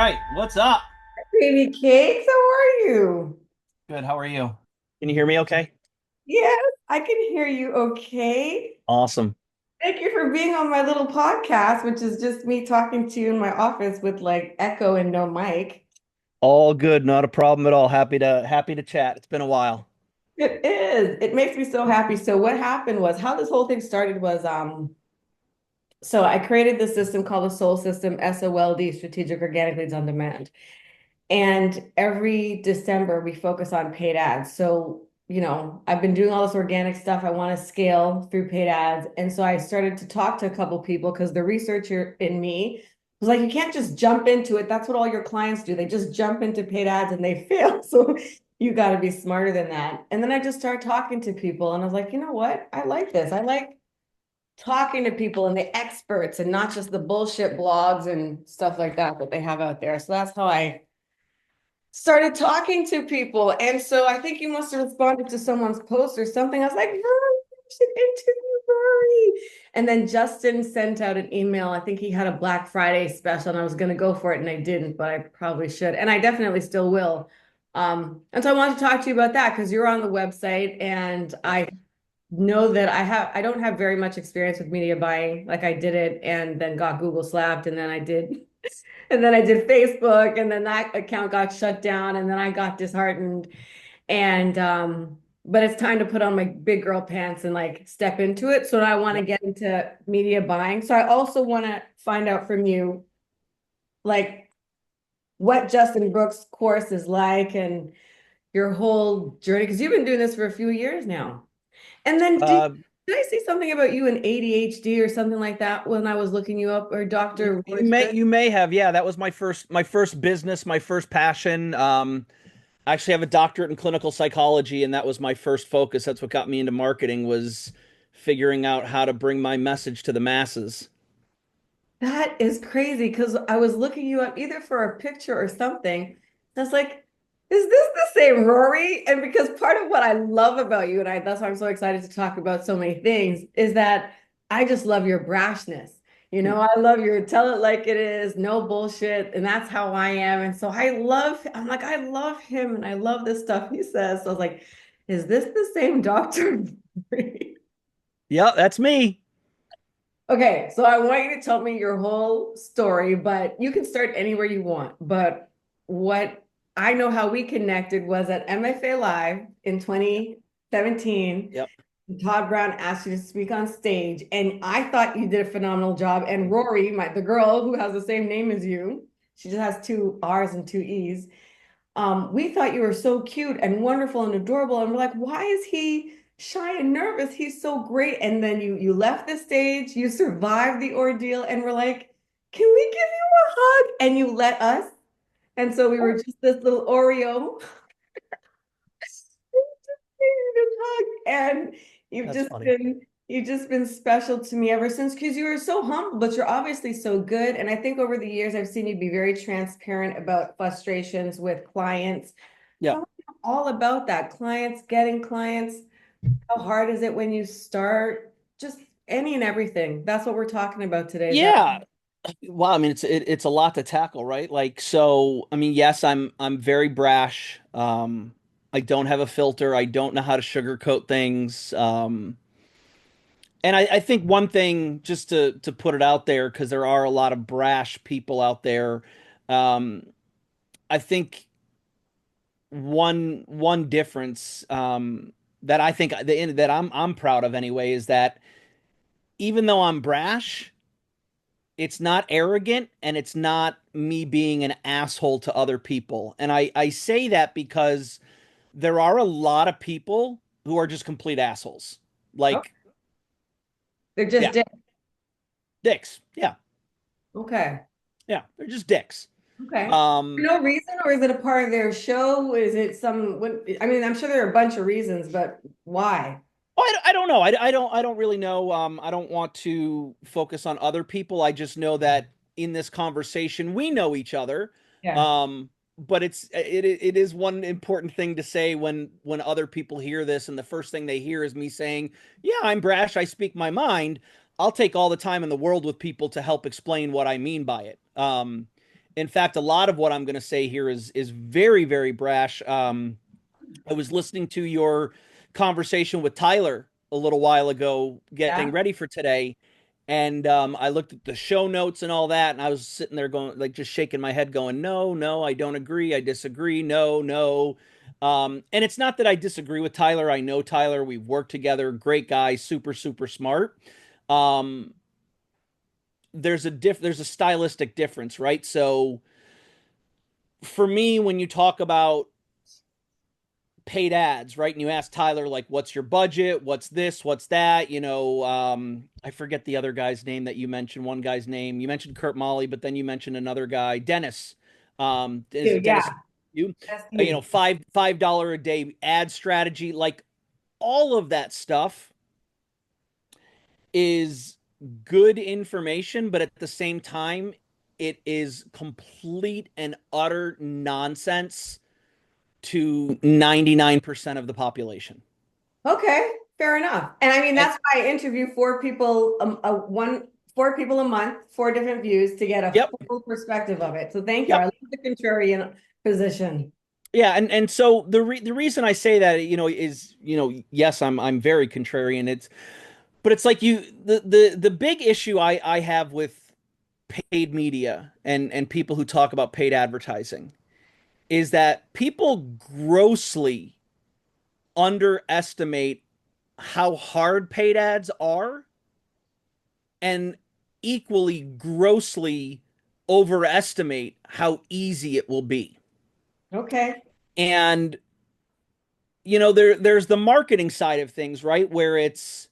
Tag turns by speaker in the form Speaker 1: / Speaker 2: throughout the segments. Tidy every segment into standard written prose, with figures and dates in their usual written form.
Speaker 1: right, what's up?
Speaker 2: Baby cakes, how are you?
Speaker 1: Good, how are you? Can you hear me okay?
Speaker 2: Yes, I can hear you okay.
Speaker 1: Awesome.
Speaker 2: Thank you for being on my little podcast, which is just me talking to you in my office with like echo and no mic.
Speaker 1: All good, not a problem at all. Happy to chat. It's been a while.
Speaker 2: It is. It makes me so happy. So what happened was how this whole thing started was so I created this system called the Soul System, S-O.L.D, Strategic Organic Leads on Demand. And every December, we focus on paid ads. So, I've been doing all this organic stuff. I want to scale through paid ads. And so I started to talk to a couple people because the researcher in me was like, you can't just jump into it. That's what all your clients do. They just jump into paid ads and they fail. So you got to be smarter than that. And then I just started talking to people and I was like, you know what? I like this. I like talking to people and the experts and not just the bullshit blogs and stuff like that that they have out there. So that's how I started talking to people. And so I think you must have responded to someone's post or something. I was like, Rory, you should interview Rory. And then Justin sent out an email. I think he had a Black Friday special and I was going to go for it and I didn't, but I probably should. And I definitely still will. And so I wanted to talk to you about that because you're on the website and
Speaker 1: Yep.
Speaker 2: I know that I don't have very much experience with media buying. Like I did it and then got Google slapped and then I did Facebook and then that account got shut down and then I got disheartened and but it's time to put on my big girl pants and like step into it. So I want to
Speaker 1: Yep.
Speaker 2: get into media buying. So I also want to find out from you like what Justin Brooks' course is like and your whole journey because you've been doing this for a few years now. And then
Speaker 1: Uh,
Speaker 2: did I see something about you and ADHD or something like that when I was looking you up or
Speaker 1: you,
Speaker 2: Dr.
Speaker 1: you
Speaker 2: Rory
Speaker 1: may
Speaker 2: Stern?
Speaker 1: you may have, yeah, that was my first business, my first passion. I actually have a doctorate in clinical psychology, and that was my first focus. That's what got me into marketing was figuring out how to bring my message to the masses.
Speaker 2: That is crazy because I was looking you up either for a picture or something. I was like, is this the same Rory? And because part of what I love about you, and that's why I'm so excited to talk about so many things, is that I just love your brashness. I love your tell it like it is, no bullshit. And that's how I am. And so I'm like, I love him and I love this stuff he says. So I was like, is this the same Dr.
Speaker 1: Yeah, that's me.
Speaker 2: Okay, so I want you to tell me your whole story, but you can start anywhere you want. But what I know how we connected was at MFA Live in 2017.
Speaker 1: Yep.
Speaker 2: Todd Brown asked you to speak on stage, and I thought you did a phenomenal job. And Rory, the girl who has the same name as you, she just has two R's and two E's. We thought you were so cute and wonderful and adorable. And we're like, why is he shy and nervous? He's so great. And then you left the stage, you survived the ordeal, and we're like, can we give you a hug? And you let us. And so we were just this little Oreo hug. And you've
Speaker 1: That's
Speaker 2: just
Speaker 1: funny.
Speaker 2: been you've just been special to me ever since because you were so humble, but you're obviously so good. And I think over the years I've seen you be very transparent about frustrations with clients. So
Speaker 1: Yep.
Speaker 2: I'm all about that. Clients, getting clients. How hard is it when you start? Just any and everything. That's what we're talking about today. Is that
Speaker 1: Yeah. Well, I mean, it's a lot to tackle, right? Like, so, I mean, yes, I'm very brash. I don't have a filter. I don't know how to sugarcoat things. And I think one thing, just to put it out there, because there are a lot of brash people out there. Um, I think one difference that I think that I'm proud of anyway is that even though I'm brash, it's not arrogant and it's not me being an asshole to other people. And I say that because there are a lot of people who are just complete assholes.
Speaker 2: oh,
Speaker 1: Like,
Speaker 2: they're just
Speaker 1: yeah,
Speaker 2: dead?
Speaker 1: dicks. Yeah,
Speaker 2: Okay.
Speaker 1: yeah, they're just dicks.
Speaker 2: Okay. For
Speaker 1: Um,
Speaker 2: no reason, or is it a part of their show? Is it I mean, I'm sure there are a bunch of reasons, but why?
Speaker 1: I don't know. I don't really know. I don't want to focus on other people. I just know that in this conversation we know each other.
Speaker 2: Yeah.
Speaker 1: But it is one important thing to say when other people hear this, and the first thing they hear is me saying, "Yeah, I'm brash. I speak my mind." I'll take all the time in the world with people to help explain what I mean by it. In fact, a lot of what I'm going to say here is very, very brash. I was listening to your conversation with Tyler a little while ago, getting
Speaker 2: Yeah.
Speaker 1: ready for today, and I looked at the show notes and all that, and I was sitting there going, like, just shaking my head, going, "No, no, I don't agree. I disagree. No, no." And it's not that I disagree with Tyler. I know Tyler. We've worked together. Great guy, super, super smart. Um, there's a stylistic difference, right? So for me, when you talk about paid ads, right? And you ask Tyler, like, what's your budget? What's this? What's that? I forget the other guy's name that you mentioned. One guy's name. You mentioned Kurt Molly, but then you mentioned another guy, Dennis. Is it
Speaker 2: Yeah.
Speaker 1: Dennis? You,
Speaker 2: That's you.
Speaker 1: $5 a day ad strategy, like all of that stuff is good information, but at the same time, it is complete and utter nonsense to 99% of the population.
Speaker 2: Okay, fair enough. And I mean,
Speaker 1: And
Speaker 2: that's why I interview four people a month, four different views to get a
Speaker 1: yep,
Speaker 2: full perspective of it. So thank you. I
Speaker 1: yep.
Speaker 2: like the contrarian position.
Speaker 1: Yeah, and so the reason I say that, is, yes, I'm very contrarian. But it's like the big issue I have with paid media and people who talk about paid advertising is that people grossly underestimate how hard paid ads are, and equally grossly overestimate how easy it will be.
Speaker 2: Okay.
Speaker 1: And there's the marketing side of things, right? Where it's,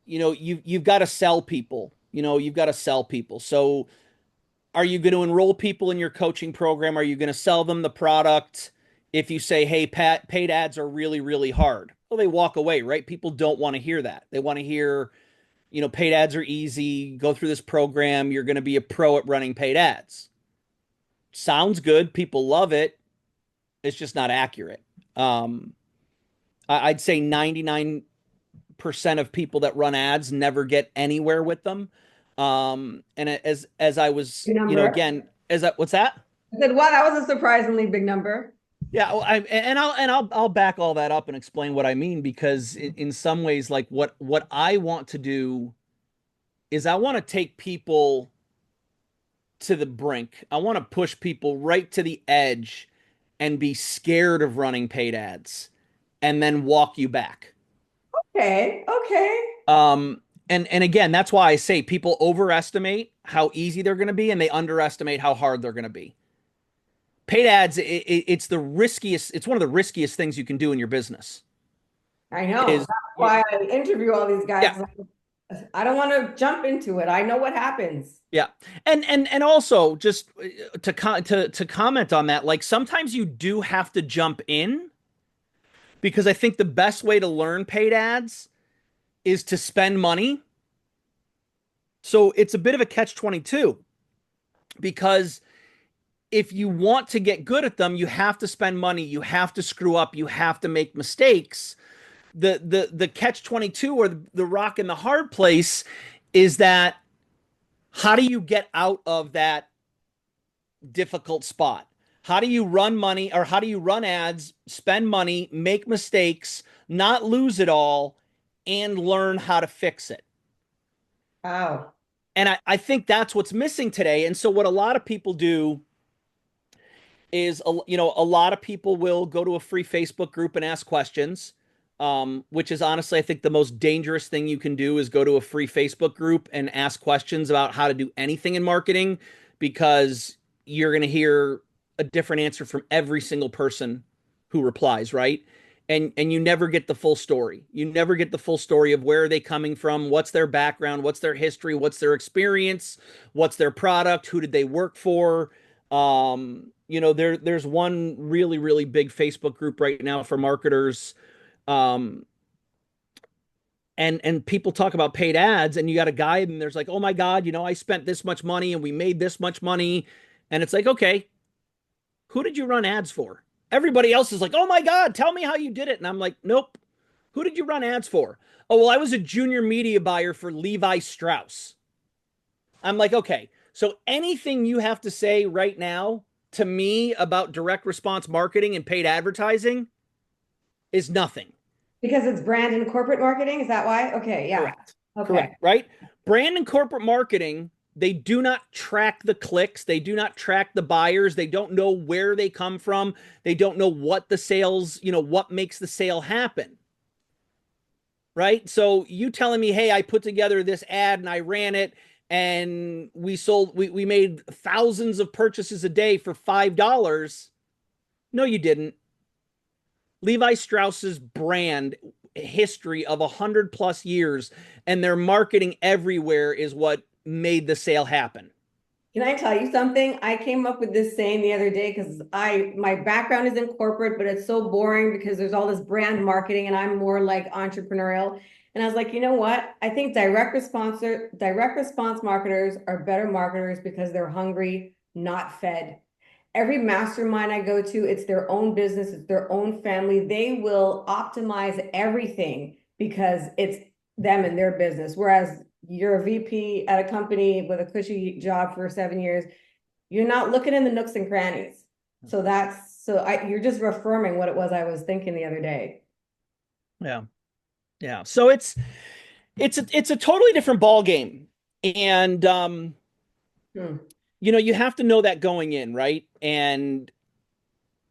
Speaker 1: you've got to sell people. You've got to sell people. So are you going to enroll people in your coaching program? Are you going to sell them the product? If you say, hey, Pat, paid ads are really, really hard, well, they walk away, right? People don't want to hear that. They want to hear, paid ads are easy. Go through this program. You're going to be a pro at running paid ads. Sounds good. People love it. It's just not accurate. Um, I'd say 99% of people that run ads never get anywhere with them. And as I was,
Speaker 2: Big number.
Speaker 1: again, what's that?
Speaker 2: I said, well, that was a surprisingly big number.
Speaker 1: Yeah, well, I'll back all that up and explain what I mean, because in some ways, like, what I want to do is I want to take people to the brink. I want to push people right to the edge and be scared of running paid ads and then walk you back.
Speaker 2: Okay. Okay.
Speaker 1: And again, that's why I say people overestimate how easy they're going to be and they underestimate how hard they're going to be. Paid ads, it's the riskiest. It's one of the riskiest things you can do in your business.
Speaker 2: I know.
Speaker 1: Is
Speaker 2: That's why I interview all these
Speaker 1: Yeah,
Speaker 2: guys. I don't want to jump into it. I know what happens.
Speaker 1: yeah, and also just to comment on that, like, sometimes you do have to jump in, because I think the best way to learn paid ads is to spend money. So it's a bit of a catch-22, because if you want to get good at them, you have to spend money, you have to screw up, you have to make mistakes. The catch-22, or the rock in the hard place, is that how do you get out of that difficult spot? How do you run money, or how do you run ads, spend money, make mistakes, not lose it all, and learn how to fix it?
Speaker 2: Wow.
Speaker 1: And I think that's what's missing today. And so what a lot of people do is, a lot of people will go to a free Facebook group and ask questions, which is honestly, I think, the most dangerous thing you can do is go to a free Facebook group and ask questions about how to do anything in marketing, because you're going to hear a different answer from every single person who replies, right? And you never get the full story. You never get the full story of where are they coming from, what's their background, what's their history, what's their experience, what's their product, who did they work for. There's one really, really big Facebook group right now for marketers. Um, and people talk about paid ads, and you got a guy, and there's like, oh my God, I spent this much money and we made this much money. And it's like, okay, who did you run ads for? Everybody else is like, oh my God, tell me how you did it. And I'm like, nope. Who did you run ads for? Oh, well, I was a junior media buyer for Levi Strauss. I'm like, okay. So anything you have to say right now to me about direct response marketing and paid advertising is nothing.
Speaker 2: Because it's brand and corporate marketing. Is that why? Okay, yeah.
Speaker 1: Correct.
Speaker 2: Okay.
Speaker 1: Correct. Right? Brand and corporate marketing, they do not track the clicks. They do not track the buyers. They don't know where they come from. They don't know what the sales, what makes the sale happen. Right? So you telling me, hey, I put together this ad and I ran it and we made thousands of purchases a day for $5. No, you didn't. Levi Strauss's brand history of 100 plus years and their marketing everywhere is what made the sale happen.
Speaker 2: Can I tell you something? I came up with this saying the other day because my background is in corporate, but it's so boring because there's all this brand marketing and I'm more like entrepreneurial. And I was like, you know what? I think direct response marketers are better marketers because they're hungry, not fed. Every mastermind I go to, it's their own business, it's their own family. They will optimize everything because it's them and their business. Whereas you're a VP at a company with a cushy job for 7 years, you're not looking in the nooks and crannies. You're just reaffirming what it was I was thinking the other day.
Speaker 1: Yeah. Yeah. So it's a totally different ball game. And
Speaker 2: Hmm.
Speaker 1: you have to know that going in, right? And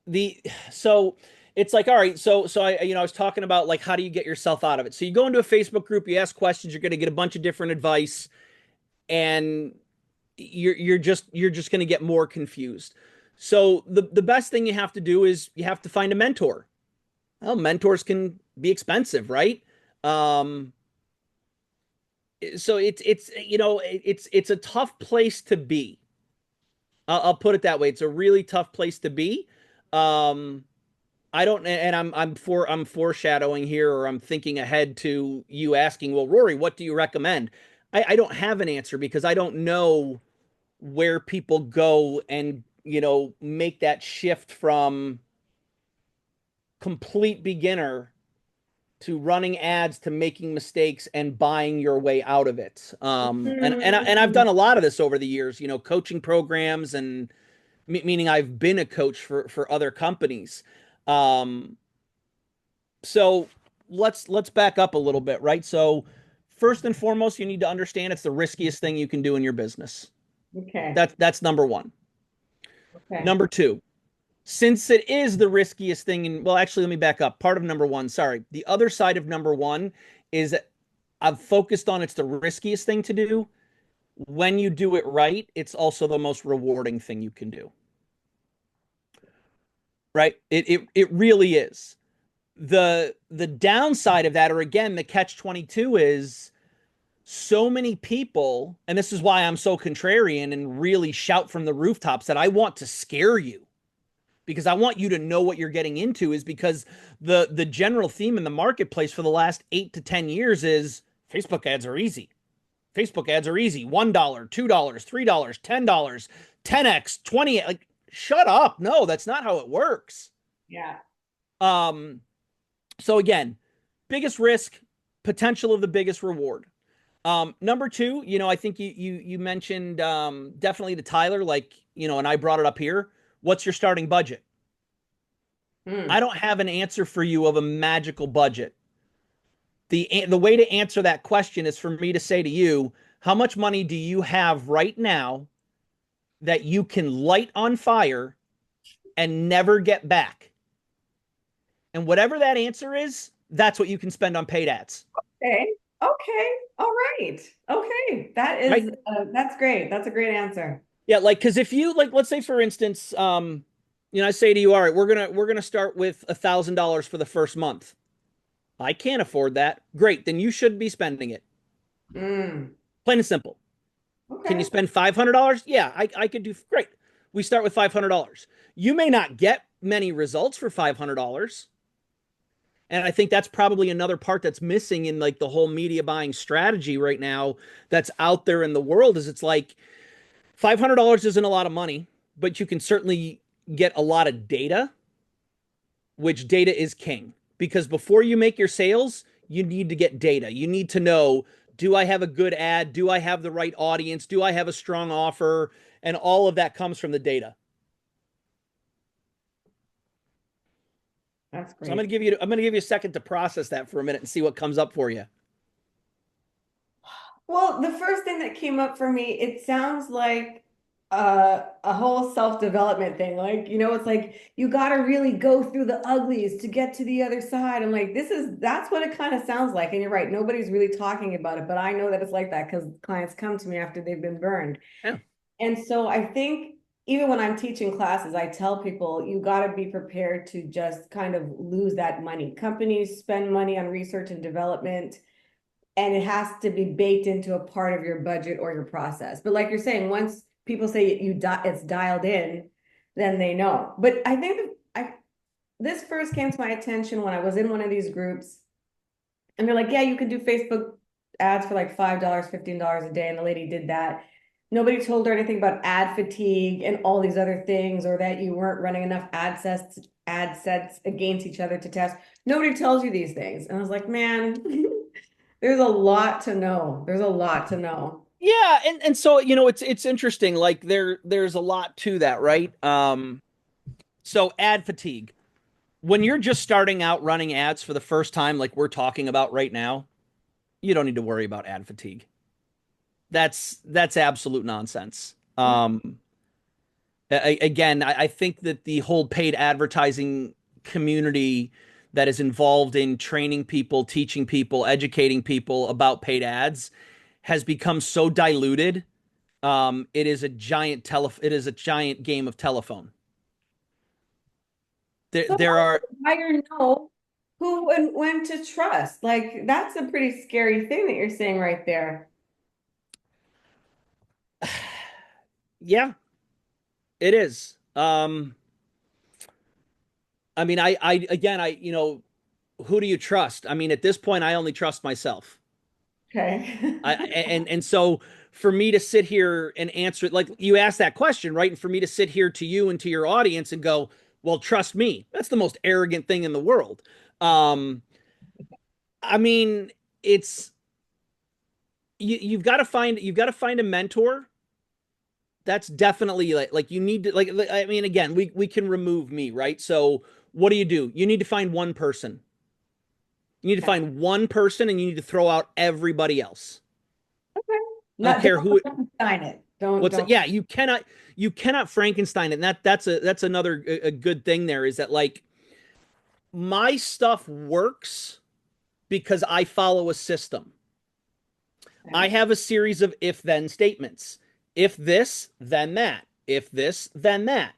Speaker 1: the so it's like, all right, so I was talking about like how do you get yourself out of it? So you go into a Facebook group, you ask questions, you're going to get a bunch of different advice, and you're just going to get more confused. So the best thing you have to do is you have to find a mentor. Well, mentors can be expensive, right? Um, so it's a tough place to be. I'll put it that way. It's a really tough place to be. Um, I don't, and I'm foreshadowing here, or I'm thinking ahead to you asking, well, Rory, what do you recommend? I don't have an answer because I don't know where people go and make that shift from complete beginner to running ads to making mistakes and buying your way out of it. And I've done a lot of this over the years, coaching programs and meaning I've been a coach for other companies. Um, so let's back up a little bit, right? So first and foremost, you need to understand it's the riskiest thing you can do in your business.
Speaker 2: Okay.
Speaker 1: That's number one.
Speaker 2: Okay.
Speaker 1: Number two, since it is the riskiest thing, and well, actually, let me back up. Part of number one, sorry. The other side of number one is I've focused on it's the riskiest thing to do. When you do it right, it's also the most rewarding thing you can do. Right? It really is. The downside of that, or again, the catch 22 is so many people, and this is why I'm so contrarian and really shout from the rooftops that I want to scare you because I want you to know what you're getting into is because the general theme in the marketplace for the last 8 to 10 years is Facebook ads are easy. Facebook ads are easy. $1, $2, $3, $10, 10x, 20. Like, shut up. No, that's not how it works.
Speaker 2: Yeah.
Speaker 1: Um, so again, biggest risk, potential of the biggest reward. Number two, I think you mentioned definitely to Tyler, like, and I brought it up here. What's your starting budget? I
Speaker 2: Hmm.
Speaker 1: don't have an answer for you of a magical budget. The way to answer that question is for me to say to you, how much money do you have right now that you can light on fire and never get back? And whatever that answer is, that's what you can spend on paid ads.
Speaker 2: Okay. Okay. All right. Okay.
Speaker 1: Right?
Speaker 2: That's great. That's a great answer.
Speaker 1: Yeah, like because if you like, let's say for instance, I say to you, all right, we're gonna start with $1,000 for the first month. I can't afford that. Great, then you should be spending it.
Speaker 2: Mm.
Speaker 1: Plain and simple. Can you
Speaker 2: Okay.
Speaker 1: spend $500? Yeah, I could do great. We start with $500. You may not get many results for $500. And I think that's probably another part that's missing in like the whole media buying strategy right now that's out there in the world is it's like $500 isn't a lot of money, but you can certainly get a lot of data, which data is king. Because before you make your sales, you need to get data. You need to know, do I have a good ad? Do I have the right audience? Do I have a strong offer? And all of that comes from the data.
Speaker 2: That's
Speaker 1: So
Speaker 2: great.
Speaker 1: I'm going to give you a second to process that for a minute and see what comes up for you.
Speaker 2: Well, the first thing that came up for me, it sounds like a whole self-development thing. Like, it's like you got to really go through the uglies to get to the other side. I'm like, that's what it kind of sounds like. And you're right, nobody's really talking about it, but I know that it's like that because clients come to me after they've been burned.
Speaker 1: Yeah.
Speaker 2: And so I think even when I'm teaching classes, I tell people you got to be prepared to just kind of lose that money. Companies spend money on research and development, and it has to be baked into a part of your budget or your process. But like you're saying, once people say it's dialed in, then they know. But I think this first came to my attention when I was in one of these groups, and they're like, "Yeah, you can do Facebook ads for like $5, $15 a day," and the lady did that. Nobody told her anything about ad fatigue and all these other things, or that you weren't running enough ad sets against each other to test. Nobody tells you these things. And I was like, man, there's a lot to know. There's a lot to know.
Speaker 1: Yeah, and so it's interesting. Like there's a lot to that, right? So ad fatigue. When you're just starting out running ads for the first time, like we're talking about right now, you don't need to worry about ad fatigue. That's absolute nonsense. Again, I think that the whole paid advertising community that is involved in training people, teaching people, educating people about paid ads has become so diluted. It is a giant game of telephone.
Speaker 2: So
Speaker 1: There are
Speaker 2: how do you know who and when to trust? Like that's a pretty scary thing that you're saying right there.
Speaker 1: yeah, it is. I mean, I again, who do you trust? I mean, at this point, I only trust myself.
Speaker 2: Okay.
Speaker 1: And so for me to sit here and answer it, like you asked that question, right? And for me to sit here to you and to your audience and go, well, trust me, that's the most arrogant thing in the world. Um, I mean, it's you've got to find a mentor. That's definitely like you need to like I mean, again, we can remove me, right? So what do? You need to find one person. You need to
Speaker 2: Okay.
Speaker 1: find one person and you need to throw out everybody else.
Speaker 2: Okay.
Speaker 1: I don't
Speaker 2: Not
Speaker 1: care who it,
Speaker 2: don't sign it. Don't
Speaker 1: what's it.
Speaker 2: don't.
Speaker 1: Yeah, you cannot Frankenstein it. And that's another a good thing there is that like my stuff works because I follow a system. I
Speaker 2: Okay.
Speaker 1: have a series of if then statements. If this, then that. If this, then that.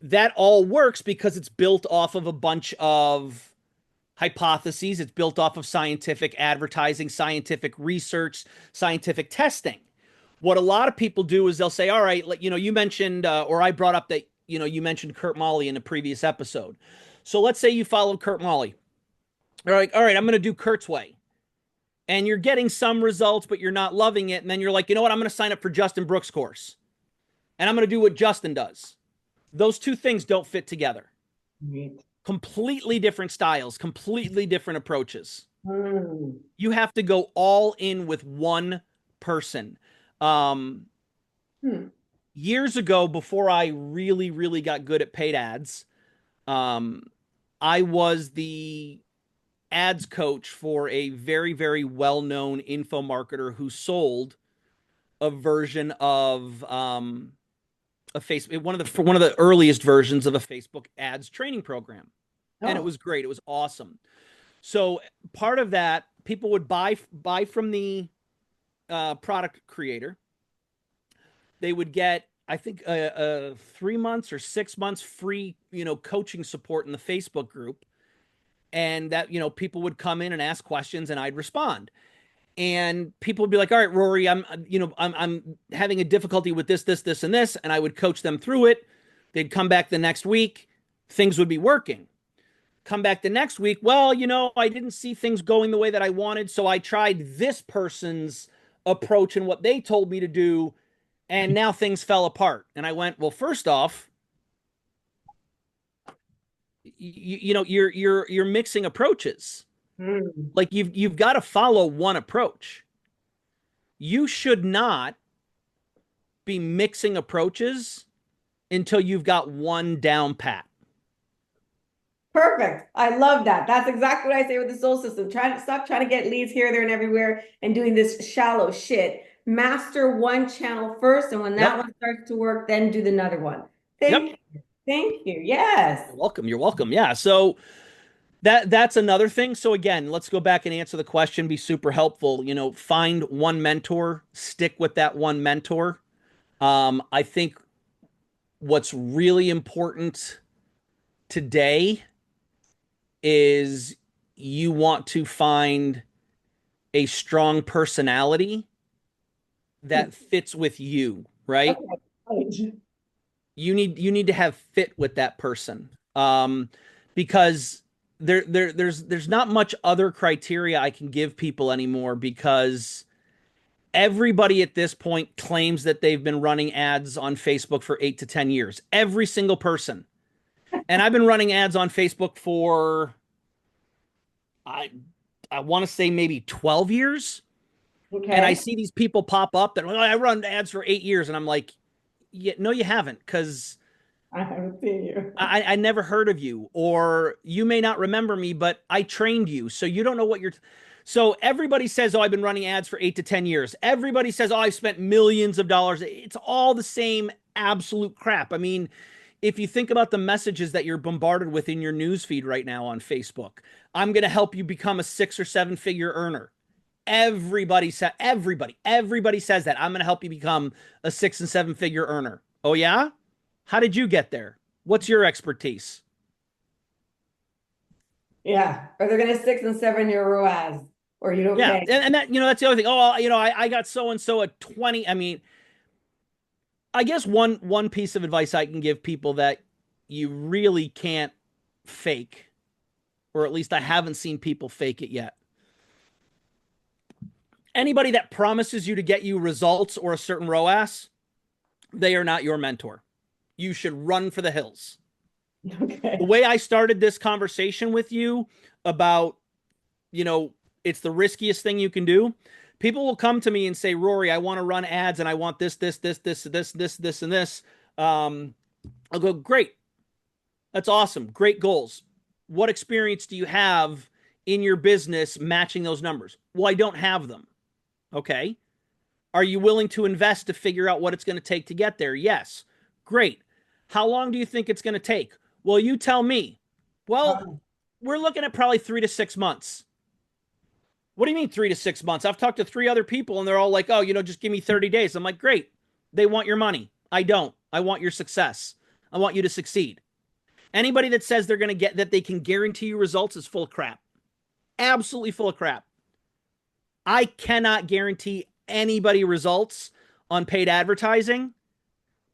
Speaker 1: That all works because it's built off of a bunch of hypotheses. It's built off of scientific advertising, scientific research, scientific testing. What a lot of people do is they'll say, all right, you mentioned, or I brought up that, you mentioned Kurt Molly in a previous episode. So let's say you follow Kurt Molly. They're like, all right, I'm going to do Kurt's way. And you're getting some results, but you're not loving it. And then you're like, you know what? I'm going to sign up for Justin Brooks' course. And I'm going to do what Justin does. Those two things don't fit together.
Speaker 2: Right.
Speaker 1: Completely different styles, completely different approaches.
Speaker 2: Hmm.
Speaker 1: You have to go all in with one person. Um,
Speaker 2: Hmm.
Speaker 1: Years ago, before I really, really got good at paid ads, um, I was the ads coach for a very, very well-known info marketer who sold a version of a Facebook, one of the earliest versions of a Facebook ads training program, and it
Speaker 2: Oh.
Speaker 1: was great. It was awesome. So part of that, people would buy from the product creator. They would get, I think, 3 months or 6 months free, coaching support in the Facebook group, and that people would come in and ask questions, and I'd respond. And people would be like, "All right, Rory, I'm having a difficulty with this, and this," and I would coach them through it. They'd come back the next week, things would be working. Come back the next week, well, I didn't see things going the way that I wanted, so I tried this person's approach and what they told me to do, and now things fell apart. And I went, well, first off, you're mixing approaches.
Speaker 2: Mm.
Speaker 1: Like you've got to follow one approach. You should not be mixing approaches until you've got one down pat.
Speaker 2: Perfect. I love that. That's exactly what I say with the soul system. Try to stop trying to get leads here, there, and everywhere and doing this shallow shit. Master one channel first, and when that
Speaker 1: Yep.
Speaker 2: one starts to work, then do the another one.
Speaker 1: Yep.
Speaker 2: Thank you. Thank you. Yes.
Speaker 1: You're welcome. You're welcome. Yeah. So that's another thing. So again, let's go back and answer the question, be super helpful. Find one mentor, stick with that one mentor. I think what's really important today is you want to find a strong personality that fits with you, right?
Speaker 2: Okay. Right.
Speaker 1: You need to have fit with that person. Because there's not much other criteria I can give people anymore because everybody at this point claims that they've been running ads on Facebook for 8 to 10 years. Every single person. And I've been running ads on Facebook for I I want to say maybe 12 years. And I
Speaker 2: Okay.
Speaker 1: see these people pop up that, "Oh, I run ads for 8 years." And I'm like, yeah, no, you haven't, because
Speaker 2: I haven't seen you.
Speaker 1: I never heard of you, or you may not remember me, but I trained you. So you don't know what you're. So everybody says, "Oh, I've been running ads for 8 to 10 years." Everybody says, "Oh, I've spent millions of dollars." It's all the same absolute crap. I mean, if you think about the messages that you're bombarded with in your news feed right now on Facebook, I'm going to help you become a 6 or 7 figure earner. Everybody says that. I'm going to help you become a 6 and 7 figure earner. Oh yeah? How did you get there? What's your expertise?
Speaker 2: Yeah. Or they're gonna 6 and 7 year ROAS, or you don't
Speaker 1: Yeah.
Speaker 2: pay.
Speaker 1: And that's the other thing. Oh, I got so and so at 20. I mean, I guess one piece of advice I can give people that you really can't fake, or at least I haven't seen people fake it yet. Anybody that promises you to get you results or a certain ROAS, they are not your mentor. You should run for the hills. The
Speaker 2: Okay.
Speaker 1: way I started this conversation with you about, you know, it's the riskiest thing you can do. People will come to me and say, "Rory, I want to run ads and I want this, and this." I'll go, "Great. That's awesome. Great goals. What experience do you have in your business matching those numbers?" "Well, I don't have them." "Okay. Are you willing to invest to figure out what it's going to take to get there?" "Yes." "Great. How long do you think it's going to take?" "Well, you tell me." "Well,
Speaker 2: Um,
Speaker 1: we're looking at probably 3 to 6 months." "What do you mean 3 to 6 months? I've talked to 3 other people and they're all like, "Oh, just give me 30 days." I'm like, "Great. They want your money. I don't. I want your success. I want you to succeed." Anybody that says they're going to get that they can guarantee you results is full of crap. Absolutely full of crap. I cannot guarantee anybody results on paid advertising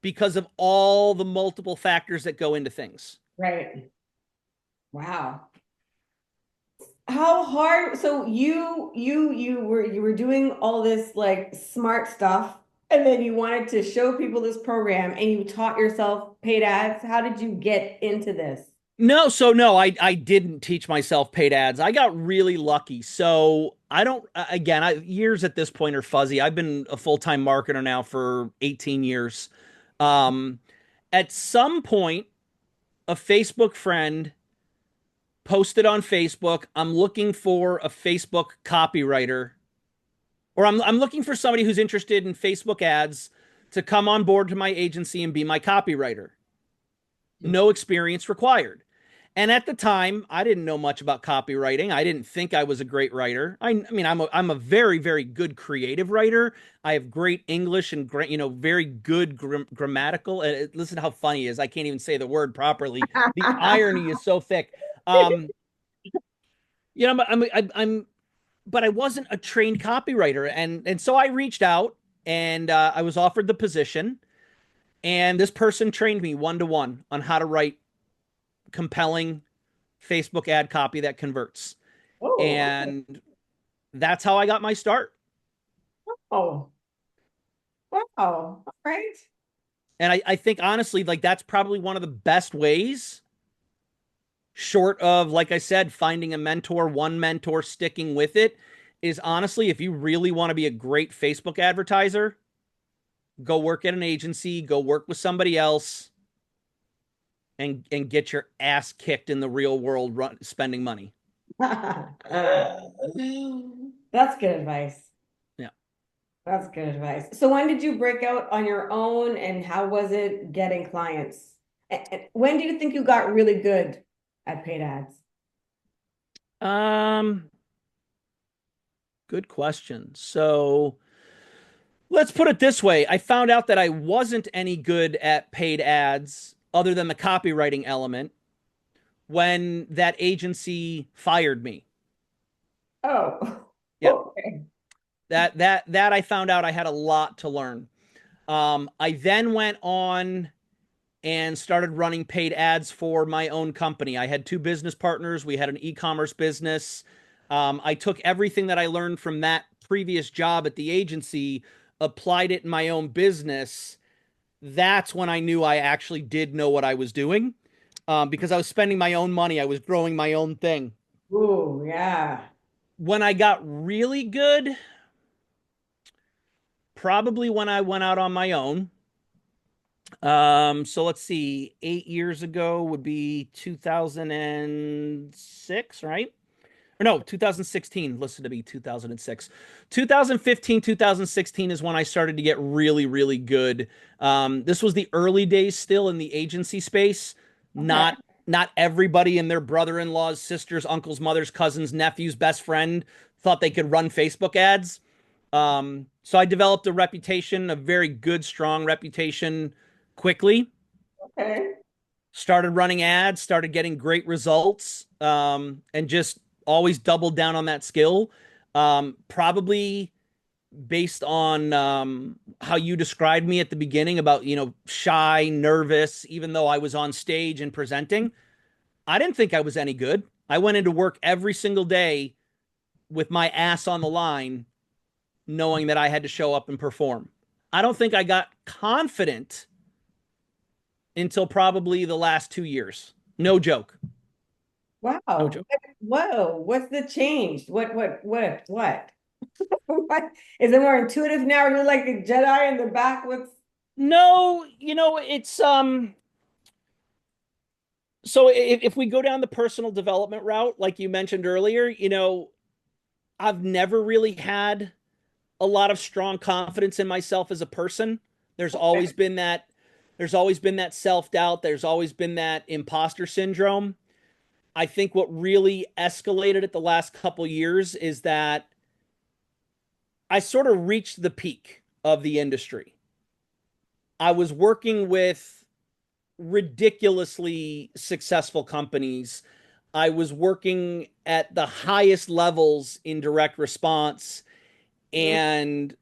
Speaker 1: because of all the multiple factors that go into things.
Speaker 2: right. Wow. How hard? So you were doing all this like smart stuff, and then you wanted to show people this program, and you taught yourself paid ads. How did you get into this?
Speaker 1: No, I didn't teach myself paid ads. I got really lucky. So I don't, again, years at this point are fuzzy. I've been a full-time marketer now for 18 years. Um, at some point, a Facebook friend posted on Facebook, "I'm looking for a Facebook copywriter, or I'm looking for somebody who's interested in Facebook ads to come on board to my agency and be my copywriter. No experience required." And at the time, I didn't know much about copywriting. I didn't think I was a great writer. I mean, I'm a very, very good creative writer. I have great English and great, very good grammatical. Listen to how funny it is. I can't even say the word properly. The irony is so thick. Um, but I wasn't a trained copywriter, and so I reached out and I was offered the position, and this person trained me 1-to-1 on how to write compelling Facebook ad copy that converts.
Speaker 2: Oh, okay.
Speaker 1: And that's how I got my start.
Speaker 2: Oh, wow. All right.
Speaker 1: And I think honestly, like that's probably one of the best ways short of, like I said, finding a mentor, one mentor, sticking with it, is honestly, if you really want to be a great Facebook advertiser, go work at an agency, go work with somebody else, and get your ass kicked in the real world spending money.
Speaker 2: That's good advice.
Speaker 1: Yeah.
Speaker 2: That's good advice. So when did you break out on your own and how was it getting clients? And when do you think you got really good at paid ads?
Speaker 1: Um, Good question. So let's put it this way. I found out that I wasn't any good at paid ads other than the copywriting element when that agency fired me.
Speaker 2: Oh,
Speaker 1: Yeah.
Speaker 2: okay.
Speaker 1: That I found out I had a lot to learn. I then went on and started running paid ads for my own company. I had two business partners. We had an e-commerce business. I took everything that I learned from that previous job at the agency, applied it in my own business. That's when I knew I actually did know what I was doing, because I was spending my own money. I was growing my own thing.
Speaker 2: Ooh, yeah.
Speaker 1: When I got really good, probably when I went out on my own. So let's see, 8 years ago would be 2006, right? Or no, 2016. Listen to me, 2006. 2015, 2016 is when I started to get really, really good. This was the early days still in the agency space.
Speaker 2: Okay.
Speaker 1: Not everybody and their brother-in-laws, sisters, uncles, mothers, cousins, nephews, best friend thought they could run Facebook ads. So I developed a reputation, a very good, strong reputation quickly.
Speaker 2: Okay.
Speaker 1: Started running ads, started getting great results, and just always doubled down on that skill. Probably based on how you described me at the beginning about, shy, nervous, even though I was on stage and presenting. I didn't think I was any good. I went into work every single day with my ass on the line, knowing that I had to show up and perform. I don't think I got confident until probably the last 2 years. No joke. No
Speaker 2: Wow.
Speaker 1: joke.
Speaker 2: Whoa. What's the change? What? What? Is it more intuitive now? You're like a Jedi in the back. What's
Speaker 1: No, it's so if we go down the personal development route, like you mentioned earlier, I've never really had a lot of strong confidence in myself as a person. There's always
Speaker 2: okay?
Speaker 1: been that there's always been that self-doubt, there's always been that imposter syndrome. I think what really escalated it the last couple years is that I sort of reached the peak of the industry. I was working with ridiculously successful companies. I was working at the highest levels in direct response,
Speaker 2: Mm,
Speaker 1: and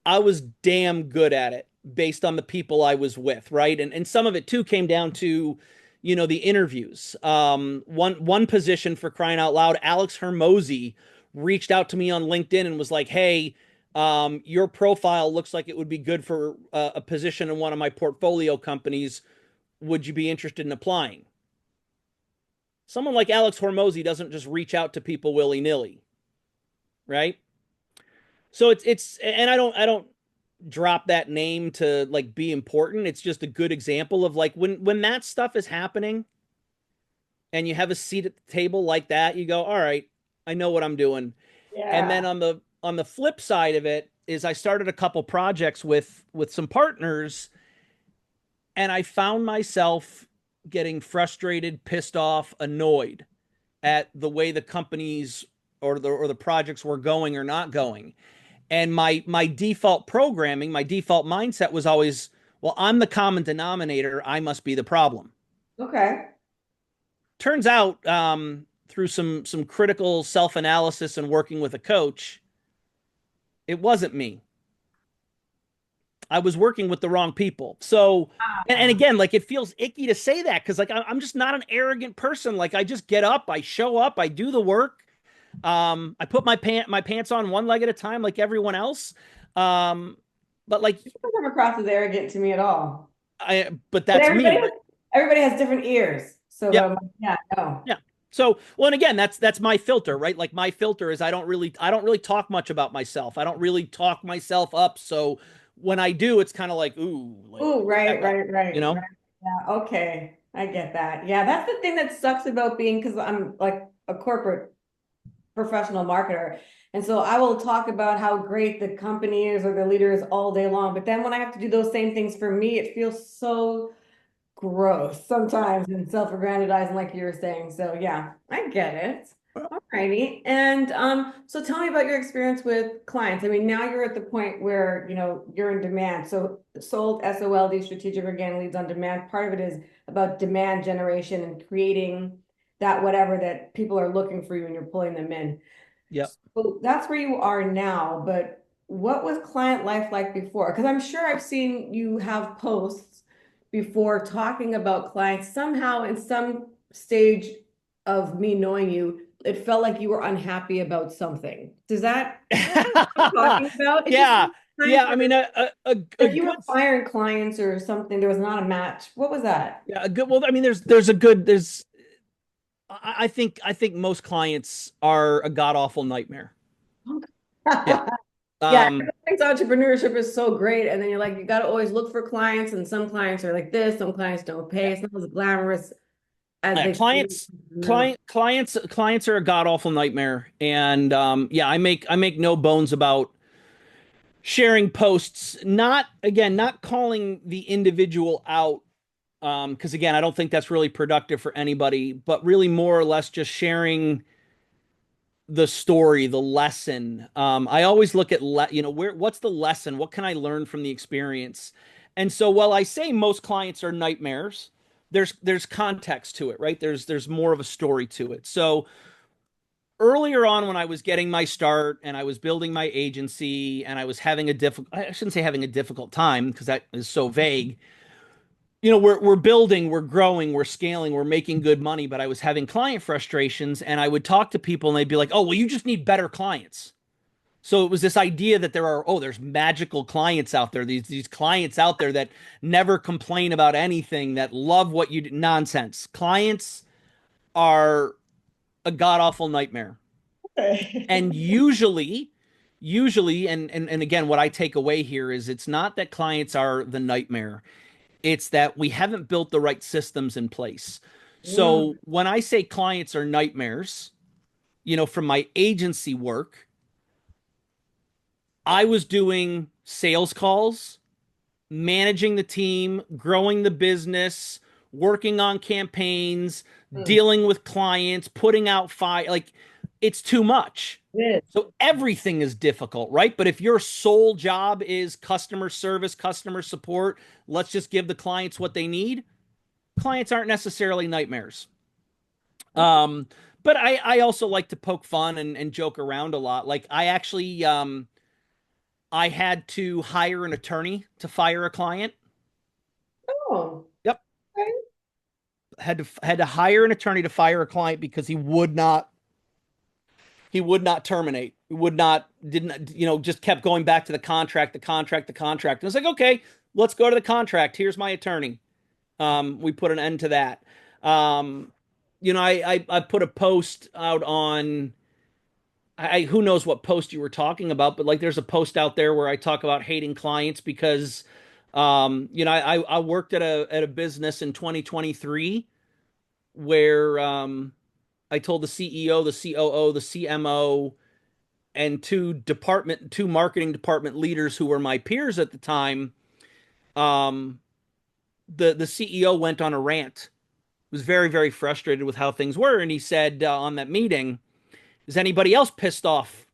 Speaker 1: I was damn good at it based on the people I was with, right? And some of it too came down to, the interviews. One position, for crying out loud, Alex Hermosi reached out to me on LinkedIn and was like, "Hey, your profile looks like it would be good for a position in one of my portfolio companies. Would you be interested in applying?" Someone like Alex Hormozy doesn't just reach out to people willy nilly, right? So and I don't drop that name to like be important. It's just a good example of like when that stuff is happening and you have a seat at the table like that, you go, all right, I know what I'm doing. And
Speaker 2: yeah.
Speaker 1: then on the flip side of it is I started a couple projects with some partners, and I found myself getting frustrated, pissed off, annoyed at the way the companies or the projects were going or not going. And my default programming, my default mindset was always, well, I'm the common denominator. I must be the problem.
Speaker 2: Okay.
Speaker 1: Turns out, through some critical self analysis and working with a coach, it wasn't me. I was working with the wrong people. So, and
Speaker 2: Ah,
Speaker 1: again, like it feels icky to say that because like I'm just not an arrogant person. Like I just get up, I show up, I do the work. I put my pants on one leg at a time, like everyone else. Um, but like
Speaker 2: you don't come across as arrogant to me at all.
Speaker 1: but
Speaker 2: But
Speaker 1: that's me. Right?
Speaker 2: everybody has different ears. So
Speaker 1: Yep.
Speaker 2: yeah, no.
Speaker 1: Yeah. So, well, and again, that's my filter, right? Like my filter is I don't really talk much about myself. I don't really talk myself up. So when I do, it's kind of like, ooh, like
Speaker 2: Oh,
Speaker 1: back
Speaker 2: right,
Speaker 1: up,
Speaker 2: right,
Speaker 1: you
Speaker 2: right,
Speaker 1: know?
Speaker 2: right. Yeah, okay. I get that. Yeah, that's the thing that sucks about being because I'm like a corporate professional marketer. And so I will talk about how great the company is or the leader is all day long. But then when I have to do those same things for me, it feels so gross sometimes and self-aggrandizing, like you were saying. So yeah, I get it. All righty. And so tell me about your experience with clients. I mean, now you're at the point where you're in demand. So sold S.O.L.D, strategic organic leads on demand. Part of it is about demand generation and creating that whatever that people are looking for you and you're pulling them in.
Speaker 1: Yep.
Speaker 2: So that's where you are now, but what was client life like before? Because I'm sure I've seen you have posts before talking about clients. Somehow, in some stage of me knowing you, it felt like you were unhappy about something. Does that what I'm talking about? It just
Speaker 1: Yeah.
Speaker 2: times
Speaker 1: Yeah. I
Speaker 2: where
Speaker 1: mean, a
Speaker 2: like you were
Speaker 1: good,
Speaker 2: firing clients or something. There was not a match. What was that?
Speaker 1: yeah, a good, well, I mean, there's a good, there's, I think most clients are a god awful nightmare. Yeah.
Speaker 2: Yeah,
Speaker 1: Um,
Speaker 2: everyone thinks entrepreneurship is so great, and then you're like, you got to always look for clients, and some clients are like this, some clients don't pay. It's not as glamorous as
Speaker 1: yeah,
Speaker 2: they seem.
Speaker 1: clients are a god awful nightmare, and yeah, I make no bones about sharing posts. Not again, not calling the individual out, because again, I don't think that's really productive for anybody, but really more or less just sharing the story, the lesson. I always look at what's the lesson? What can I learn from the experience? And so while I say most clients are nightmares, there's context to it, right? There's more of a story to it. So earlier on when I was getting my start and I was building my agency and I was having a difficult I shouldn't say having a difficult time because that is so vague. We're building, we're growing, we're scaling, we're making good money, but I was having client frustrations and I would talk to people and they'd be like, "Oh, well, you just need better clients." So it was this idea that there's magical clients out there, these clients out there that never complain about anything, that love what you do. Nonsense. Clients are a god awful nightmare. And usually and again what I take away here is it's not that clients are the nightmare. It's that we haven't built the right systems in place.
Speaker 2: Mm,
Speaker 1: So when I say clients are nightmares, from my agency work, I was doing sales calls, managing the team, growing the business, working on campaigns,
Speaker 2: mm.
Speaker 1: dealing with clients, putting out fire. Like it's too much.
Speaker 2: It
Speaker 1: So everything is difficult, right? But if your sole job is customer service, customer support, let's just give the clients what they need. Clients aren't necessarily nightmares. Um, but I also like to poke fun and joke around a lot. Like I had to hire an attorney to fire a client.
Speaker 2: Oh,
Speaker 1: Yep.
Speaker 2: okay.
Speaker 1: Had to hire an attorney to fire a client because he would not terminate. He would not didn't just kept going back to the contract, the contract, the contract. And it's like, okay, let's go to the contract. Here's my attorney. We put an end to that. Um, I put a post out on who knows what post you were talking about, but like there's a post out there where I talk about hating clients because I worked at a business in 2023 where I told the CEO, the COO, the CMO, and two marketing department leaders who were my peers at the time. Um, the CEO went on a rant. Was very very frustrated with how things were, and he said on that meeting, "Is anybody else pissed off?"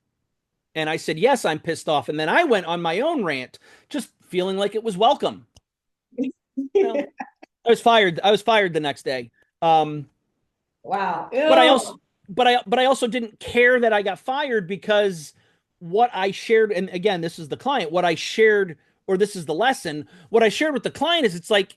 Speaker 1: And I said, "Yes, I'm pissed off." And then I went on my own rant, just feeling like it was welcome. You know, I was fired the next day. Um,
Speaker 2: Wow.
Speaker 1: but I
Speaker 2: Ew.
Speaker 1: also but I also didn't care that I got fired because what I shared, and again, this is the client, what I shared, or this is the lesson, what I shared with the client is it's like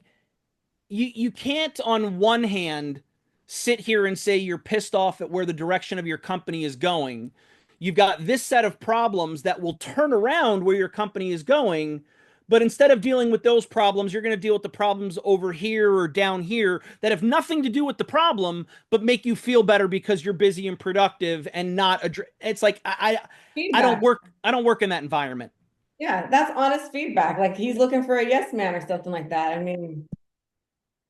Speaker 1: you can't on one hand sit here and say you're pissed off at where the direction of your company is going. You've got this set of problems that will turn around where your company is going, But instead of dealing with those problems, you're going to deal with the problems over here or down here that have nothing to do with the problem, but make you feel better because you're busy and productive and not it's like I don't
Speaker 2: Feedback.
Speaker 1: work I don't work in that environment.
Speaker 2: Yeah, that's honest feedback. Like he's looking for a yes man or something like that. I mean,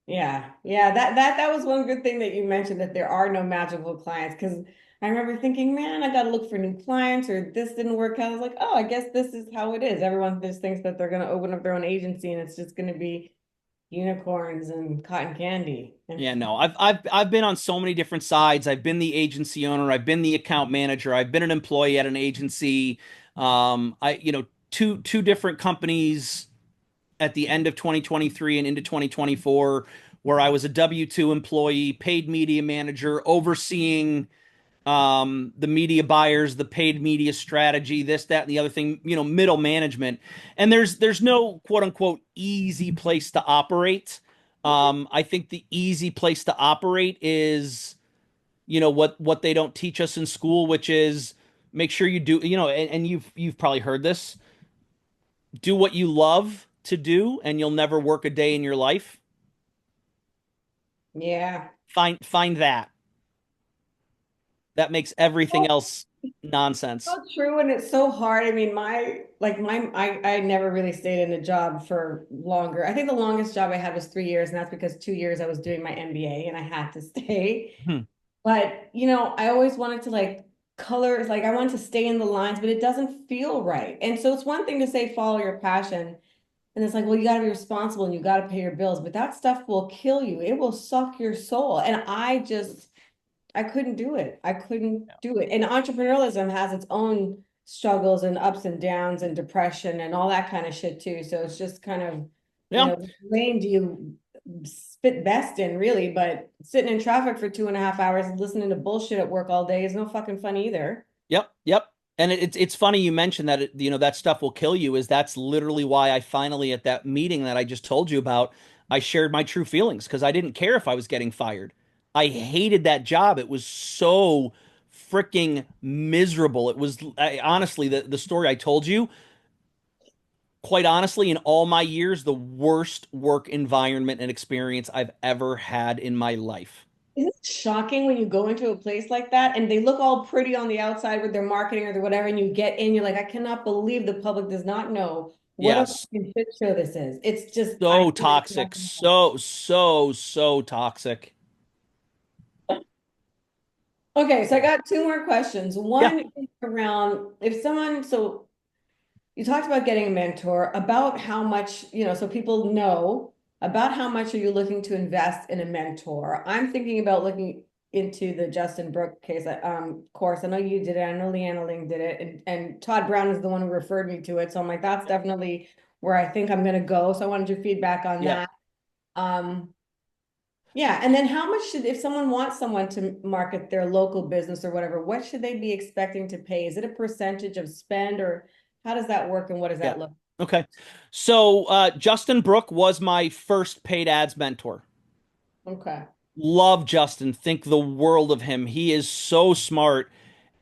Speaker 2: yeah, yeah, that was one good thing that you mentioned that there are no magical clients because I remember thinking, man, I got to look for new clients or this didn't work out. I was like, oh, I guess this is how it is. Everyone just thinks that they're going to open up their own agency and it's just going to be unicorns and cotton candy.
Speaker 1: Yeah, no. I've been on so many different sides. I've been the agency owner, I've been the account manager, I've been an employee at an agency. Two different companies at the end of 2023 and into 2024 where I was a W-2 employee, paid media manager, overseeing the media buyers, the paid media strategy, this, that, and the other thing, middle management. And there's no quote unquote easy place to operate. I think the easy place to operate is, what they don't teach us in school, which is make sure you do, and you've probably heard this, do what you love to do, and you'll never work a day in your life.
Speaker 2: Yeah.
Speaker 1: Find that. That makes everything else nonsense.
Speaker 2: So true, and it's so hard. I mean, I never really stayed in a job for longer. I think the longest job I had was 3 years, and that's because 2 years I was doing my MBA and I had to stay.
Speaker 1: Hmm.
Speaker 2: But I always wanted to like color, like I wanted to stay in the lines, but it doesn't feel right. And so it's one thing to say follow your passion, and it's like, well, you got to be responsible and you got to pay your bills, but that stuff will kill you. It will suck your soul. And I couldn't do it. I couldn't do it. And entrepreneurialism has its own struggles and ups and downs and depression and all that kind of shit too. So it's just kind of,
Speaker 1: Yeah.
Speaker 2: which lane do you fit best in, really? But sitting in traffic for 2.5 hours and listening to bullshit at work all day is no fucking fun either.
Speaker 1: Yep, yep. And it's funny you mentioned that that stuff will kill you. Is that's literally why I finally at that meeting that I just told you about, I shared my true feelings because I didn't care if I was getting fired. I hated that job. It was so freaking miserable. It was honestly the story I told you. Quite honestly, in all my years, the worst work environment and experience I've ever had in my life.
Speaker 2: Isn't it shocking when you go into a place like that and they look all pretty on the outside with their marketing or their whatever, and you get in, you're like, I cannot believe the public does not know what a
Speaker 1: Yes,
Speaker 2: fucking shit show this is. It's just, I
Speaker 1: so
Speaker 2: can't
Speaker 1: toxic,
Speaker 2: imagine.
Speaker 1: so toxic.
Speaker 2: Okay, so I got two more questions.
Speaker 1: Yeah,
Speaker 2: One is around if someone, so you talked about getting a mentor, about how much, so people know about how much are you looking to invest in a mentor. I'm thinking about looking into the Justin Brooke case course. I know you did it. I know Leanna Ling did it, and Todd Brown is the one who referred me to it. So I'm like, that's definitely where I think I'm going to go. So I wanted your feedback on
Speaker 1: yeah.
Speaker 2: that. Um, yeah, and then how much if someone wants someone to market their local business or whatever, what should they be expecting to pay? Is it a percentage of spend or how does that work and what does
Speaker 1: Yeah.
Speaker 2: that look?
Speaker 1: Okay. So Justin Brooke was my first paid ads mentor.
Speaker 2: Okay.
Speaker 1: Love Justin. Think the world of him. He is so smart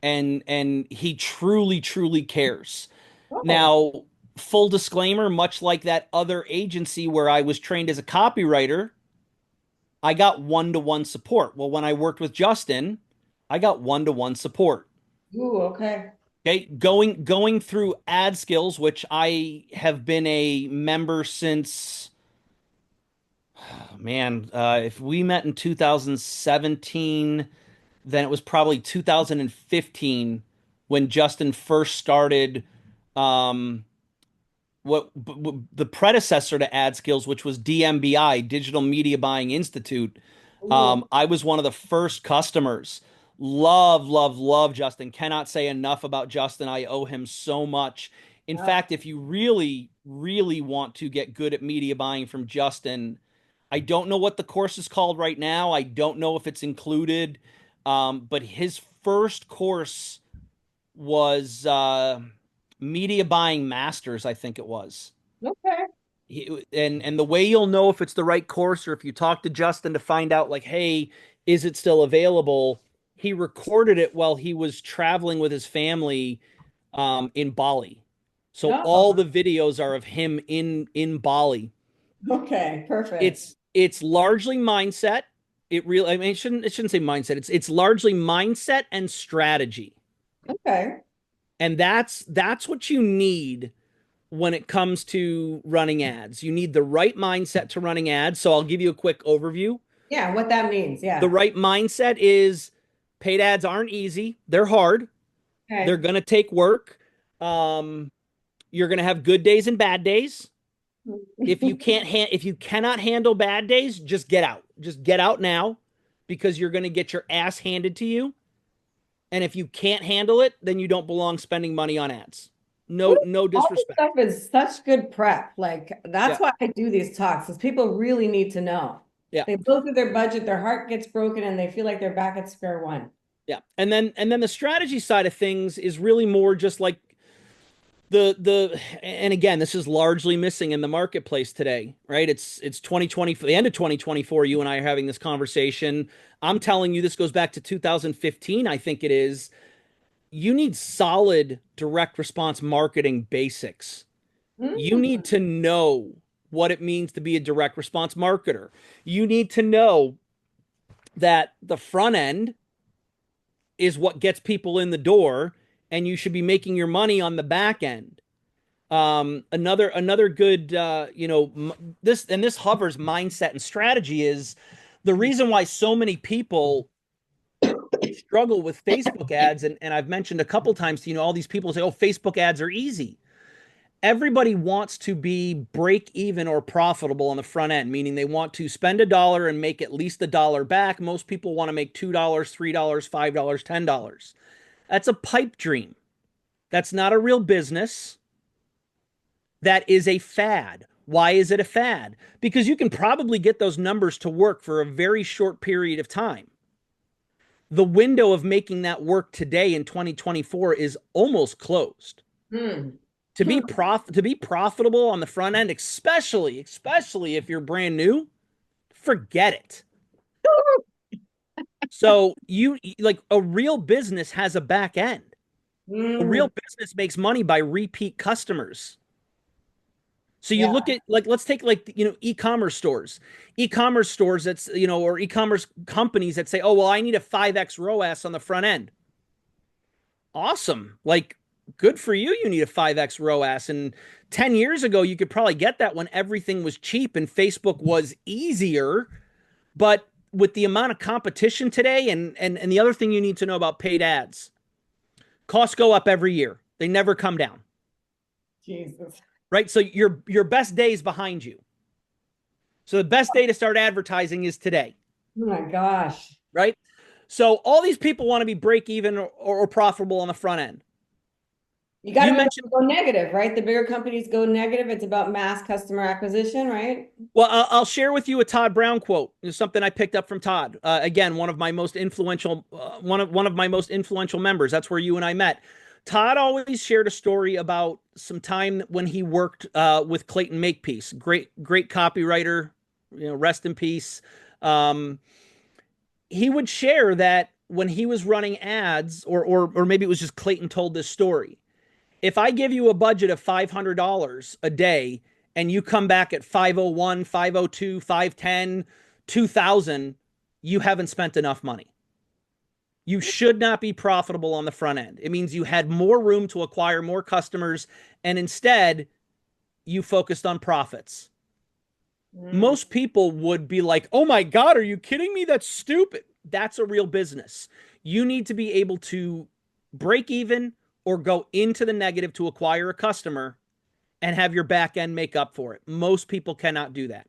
Speaker 1: and he truly cares.
Speaker 2: Oh,
Speaker 1: Now, full disclaimer, much like that other agency where I was trained as a copywriter, I got one-to-one support. Well, when I worked with Justin, I got one-to-one support.
Speaker 2: ooh, okay.
Speaker 1: Okay, going through ad skills, which I have been a member since, man, if we met in 2017, then it was probably 2015 when Justin first started um, the predecessor to ad skills, which was DMBI, Digital Media Buying Institute.
Speaker 2: Ooh,
Speaker 1: I was one of the first customers. Love Justin. Cannot say enough about Justin. I owe him so much. In
Speaker 2: yeah.
Speaker 1: fact, if you really want to get good at media buying from Justin, I don't know what the course is called right now. I don't know if it's included. But his first course was Media Buying Masters, I think it was.
Speaker 2: Okay.
Speaker 1: And the way you'll know if it's the right course or if you talk to Justin to find out like, hey, is it still available? He recorded it while he was traveling with his family in Bali. So all
Speaker 2: Oh,
Speaker 1: the videos are of him in Bali.
Speaker 2: okay, perfect.
Speaker 1: It's largely mindset. It really, I mean, it shouldn't say mindset. It's largely mindset and strategy.
Speaker 2: Okay.
Speaker 1: And that's what you need when it comes to running ads. You need the right mindset to running ads. So I'll give you a quick overview.
Speaker 2: Yeah, what that means.
Speaker 1: The
Speaker 2: Yeah.
Speaker 1: right mindset is paid ads aren't easy. They're hard. They're
Speaker 2: Okay.
Speaker 1: going to take work. Um, you're going to have good days and bad days. If you cannot handle bad days, just get out. Just get out now because you're going to get your ass handed to you. And if you can't handle it, then you don't belong spending money on ads. No
Speaker 2: All this
Speaker 1: disrespect.
Speaker 2: stuff is such good prep. Like
Speaker 1: Yeah.
Speaker 2: that's why I do these talks, because people really need to know.
Speaker 1: Yeah.
Speaker 2: They blow through their budget, their heart gets broken, and they feel like they're back at square one.
Speaker 1: Yeah. And then the strategy side of things is really more just like the and again, this is largely missing in the marketplace today, right? It's 2020, the end of 2024, you and I are having this conversation. I'm telling you this goes back to 2015, I think it is. You need solid direct response marketing basics. You
Speaker 2: Mm.
Speaker 1: need to know what it means to be a direct response marketer. You need to know that the front end is what gets people in the door, and you should be making your money on the back end. Another good, this hovers mindset and strategy is the reason why so many people struggle with Facebook ads. And I've mentioned a couple times, all these people say, oh, Facebook ads are easy. Everybody wants to be break even or profitable on the front end, meaning they want to spend a dollar and make at least a dollar back. Most people want to make $2, $3, $5, $10. That's a pipe dream. That's not a real business. That is a fad. Why is it a fad? Because you can probably get those numbers to work for a very short period of time. The window of making that work today in 2024 is almost closed.
Speaker 2: Mm.
Speaker 1: To be profitable on the front end, especially if you're brand new, forget it. So you like a real business has a back end. A
Speaker 2: Mm.
Speaker 1: real business makes money by repeat customers. So you
Speaker 2: Yeah.
Speaker 1: look at like let's take like e-commerce stores. E-commerce stores that's or e-commerce companies that say, "Oh, well, I need a 5x ROAS on the front end." Awesome. Like good for you, you need a 5x ROAS. And 10 years ago you could probably get that when everything was cheap and Facebook was easier, but with the amount of competition today and the other thing you need to know about paid ads, costs go up every year. They never come down.
Speaker 2: Jesus.
Speaker 1: Right? So your best day is behind you. So the best day to start advertising is today,
Speaker 2: Oh my gosh.
Speaker 1: right? So all these people want to be break even or profitable on the front end.
Speaker 2: You got to
Speaker 1: You
Speaker 2: remember
Speaker 1: mentioned,
Speaker 2: to go negative, right? The bigger companies go negative. It's about mass customer acquisition, right?
Speaker 1: well, I'll share with you a Todd Brown quote. It's something I picked up from Todd. Again, one of my most influential members. That's where you and I met. Todd always shared a story about some time when he worked with Clayton Makepeace, great copywriter. Rest in peace. Um, he would share that when he was running ads, or maybe it was just Clayton told this story. If I give you a budget of $500 a day and you come back at 501, 502, 510, 2000, you haven't spent enough money. You should not be profitable on the front end. It means you had more room to acquire more customers, and instead you focused on profits.
Speaker 2: Mm.
Speaker 1: Most people would be like, oh my God, are you kidding me? That's stupid. That's a real business. You need to be able to break even or go into the negative to acquire a customer and have your back end make up for it. Most people cannot do that.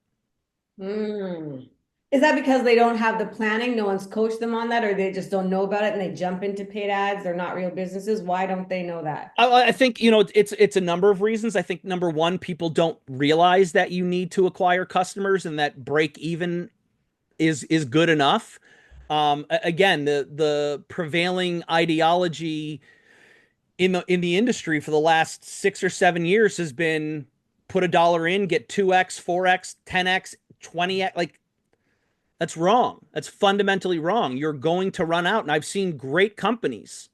Speaker 2: Mm. Is that because they don't have the planning? No one's coached them on that, or they just don't know about it and they jump into paid ads? They're not real businesses. Why don't they know that?
Speaker 1: I think it's a number of reasons. I think number one, people don't realize that you need to acquire customers and that break even is good enough. Again, the prevailing ideology in the industry for the last 6 or 7 years has been put a dollar in, get 2x, 4x, 10x, 20x. Like that's wrong. That's fundamentally wrong. You're going to run out. And I've seen great companies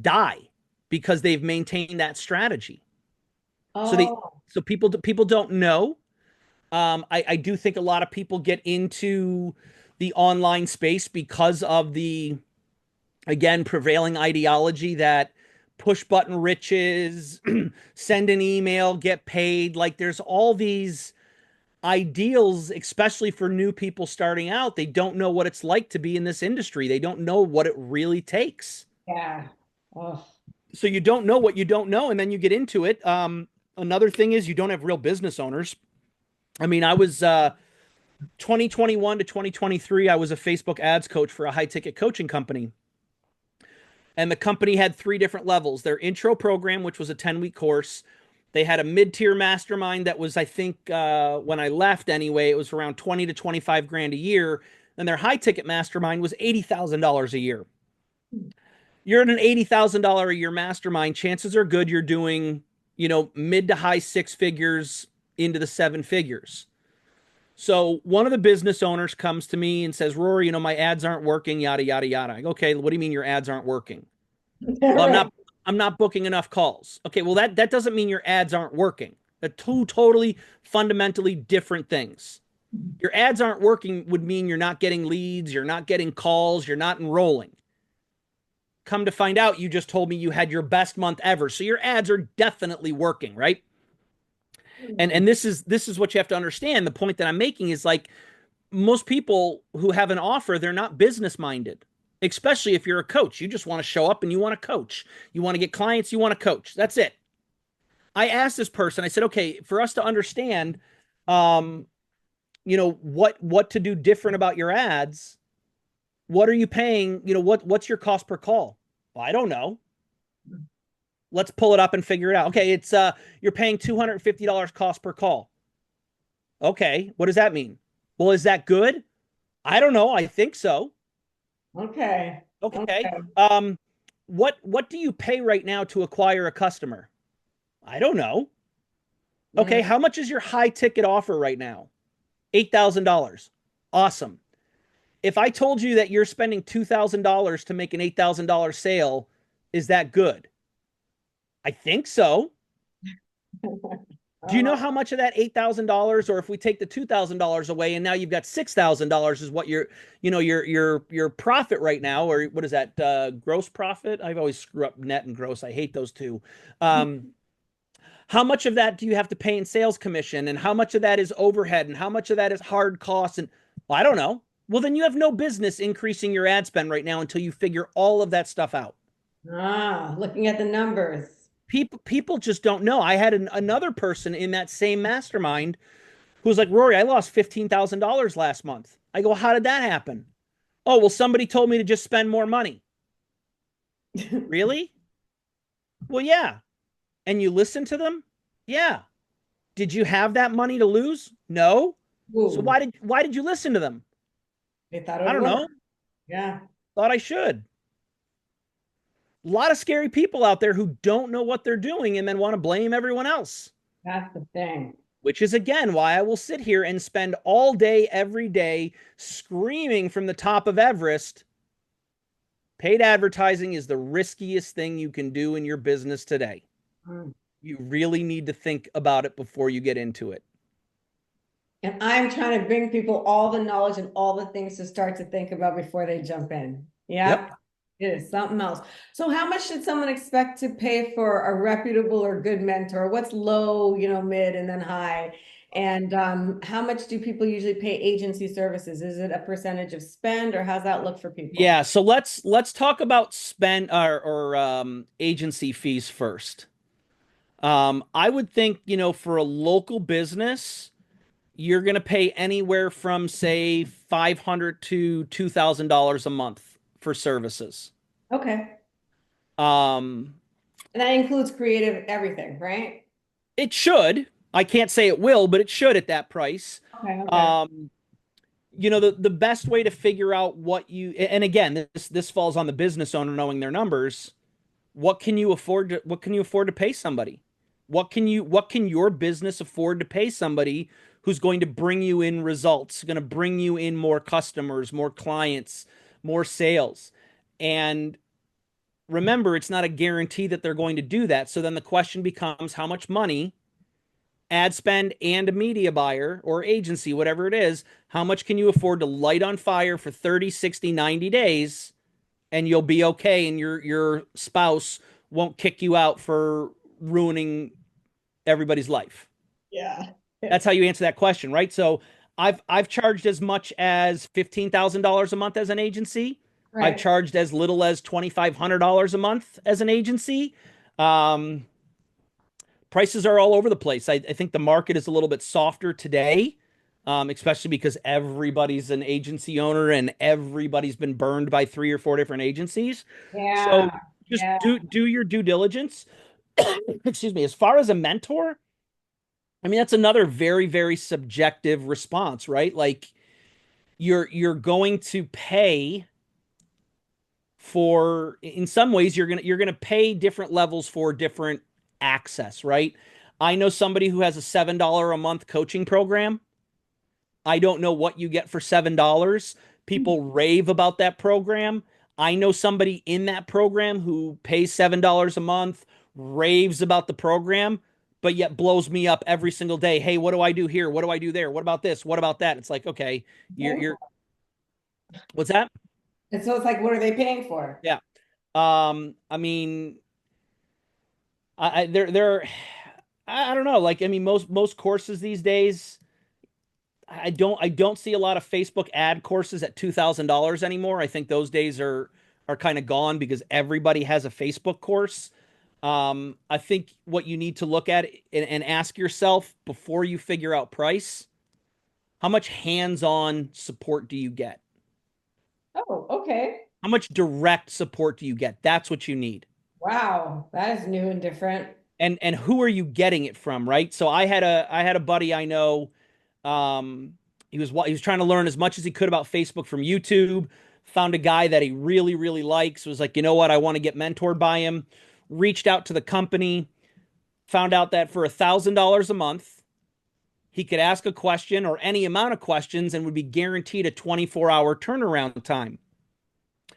Speaker 1: die because they've maintained that strategy. So they
Speaker 2: Oh,
Speaker 1: so people don't know. I do think a lot of people get into the online space because of the, again, prevailing ideology that push button riches, send an email, get paid. Like there's all these ideals, especially for new people starting out. They don't know what it's like to be in this industry. They don't know what it really takes.
Speaker 2: yeah. Oh,
Speaker 1: So you don't know what you don't know, and then you get into it. Another thing is you don't have real business owners. I mean, I was 2021 to 2023, I was a Facebook ads coach for a high ticket coaching company. And the company had three different levels: their intro program, which was a 10-week course. They had a mid tier mastermind that was, I think, when I left anyway, it was around 20 to 25 grand a year. And their high ticket mastermind was $80,000 a year. You're in an $80,000 a year mastermind. Chances are good you're doing, mid to high six figures into the seven figures. So one of the business owners comes to me and says, Rory, my ads aren't working, yada, yada, yada. I go, okay, what do you mean your ads aren't working? Well, I'm
Speaker 2: right.
Speaker 1: not I'm not booking enough calls. Okay, well that doesn't mean your ads aren't working. They're two totally fundamentally different things. Your ads aren't working would mean you're not getting leads, you're not getting calls, you're not enrolling. Come to find out, you just told me you had your best month ever. So your ads are definitely working, right? And this is what you have to understand. The point that I'm making is like most people who have an offer, they're not business minded. Especially if you're a coach, you just want to show up and you want to coach. You want to get clients, you want to coach. That's it. I asked this person, I said, okay, for us to understand, um, what to do different about your ads, what are you paying? What's your cost per call? Well, I don't know. Let's pull it up and figure it out. Okay, it's you're paying $250 cost per call. Okay, what does that mean? Well, is that good? I don't know. I think so.
Speaker 2: Okay.
Speaker 1: Okay.
Speaker 2: Okay.
Speaker 1: What do you pay right now to acquire a customer? I don't know. Okay,
Speaker 2: Mm.
Speaker 1: how much is your high ticket offer right now? $8,000. Awesome. If I told you that you're spending $2,000 to make an $8,000 sale, is that good? I think so. Do you know
Speaker 2: Oh,
Speaker 1: how much of that $8,000, or if we take the $2,000 away and now you've got $6,000 is what your profit right now, or what is that, gross profit? I've always screw up net and gross. I hate those two. Um, how much of that do you have to pay in sales commission, and how much of that is overhead, and how much of that is hard costs? And well, I don't know. Well, then you have no business increasing your ad spend right now until you figure all of that stuff out.
Speaker 2: looking at the numbers.
Speaker 1: People just don't know. I had another person in that same mastermind who was like, Rory, I lost $15,000 last month. I go, how did that happen? Oh, well, somebody told me to just spend more money. Really? Well, yeah. And you listen to them? Yeah. Did you have that money to lose? No. So
Speaker 2: Ooh,
Speaker 1: why did you listen to them?
Speaker 2: they thought it
Speaker 1: I
Speaker 2: would
Speaker 1: don't
Speaker 2: work.
Speaker 1: know.
Speaker 2: Yeah,
Speaker 1: Thought I should. A lot of scary people out there who don't know what they're doing and then want to blame everyone else.
Speaker 2: that's the thing.
Speaker 1: Which is again why I will sit here and spend all day, every day screaming from the top of Everest. Paid advertising is the riskiest thing you can do in your business today.
Speaker 2: Mm.
Speaker 1: You really need to think about it before you get into it.
Speaker 2: And I'm trying to bring people all the knowledge and all the things to start to think about before they jump in.
Speaker 1: Yep.
Speaker 2: Yeah, it is something else. So how much should someone expect to pay for a reputable or good mentor? What's low, mid, and then high? And how much do people usually pay agency services? Is it a percentage of spend, or how's that look for people?
Speaker 1: Yeah. So let's talk about spend or agency fees first. I would think, for a local business, you're going to pay anywhere from say 500 to $2,000 a month for services.
Speaker 2: Okay.
Speaker 1: Um,
Speaker 2: And that includes creative everything, right?
Speaker 1: it should. I can't say it will, but it should at that price.
Speaker 2: Okay, okay.
Speaker 1: Um, the best way to figure out what you, and again, this falls on the business owner knowing their numbers. What can you afford to pay somebody? What can your business afford to pay somebody who's going to bring you in results, going to bring you in more customers, more clients, more sales? And remember, it's not a guarantee that they're going to do that. So then the question becomes how much money, ad spend and a media buyer or agency, whatever it is, how much can you afford to light on fire for 30, 60, 90 days and you'll be okay and your spouse won't kick you out for ruining everybody's life.
Speaker 2: Yeah.
Speaker 1: That's how you answer that question, right? So I've charged as much as $15,000 a month as an agency. I've
Speaker 2: Right.
Speaker 1: charged as little as $2,500 a month as an agency. Um, Prices are all over the place. I think the market is a little bit softer today, especially because everybody's an agency owner and everybody's been burned by three or four different agencies.
Speaker 2: Yeah.
Speaker 1: So just
Speaker 2: Yeah.
Speaker 1: do your due diligence. Excuse me. As far as a mentor, I mean that's another very subjective response, right? Like you're going to pay for in some ways you're gonna pay different levels for different access, right? I know somebody who has a $7 a month coaching program. I don't know what you get for $7. People rave about that program. I know somebody in that program who pays $7 a month, raves about the program, but yet blows me up every single day. Hey, what do I do here? What do I do there? What about this? What about that? It's like, okay, you're what's that?
Speaker 2: And so it's like, what are they paying for?
Speaker 1: Yeah. I mean, I there I don't know. Like, I mean, most courses these days, I don't see a lot of Facebook ad courses at $2,000 anymore. I think those days are kind of gone because everybody has a Facebook course. I think what you need to look at and ask yourself before you figure out price, how much hands-on support do you get?
Speaker 2: Oh, okay.
Speaker 1: How much direct support do you get? That's what you need.
Speaker 2: Wow. That is new and different.
Speaker 1: And who are you getting it from, right? So I had a buddy I know. He was trying to learn as much as he could about Facebook from YouTube. Found a guy that he really likes. Was like, you know what? I want to get mentored by him. Reached out to the company. Found out that for $1,000 a month, he could ask a question or any amount of questions and would be guaranteed a 24-hour turnaround time.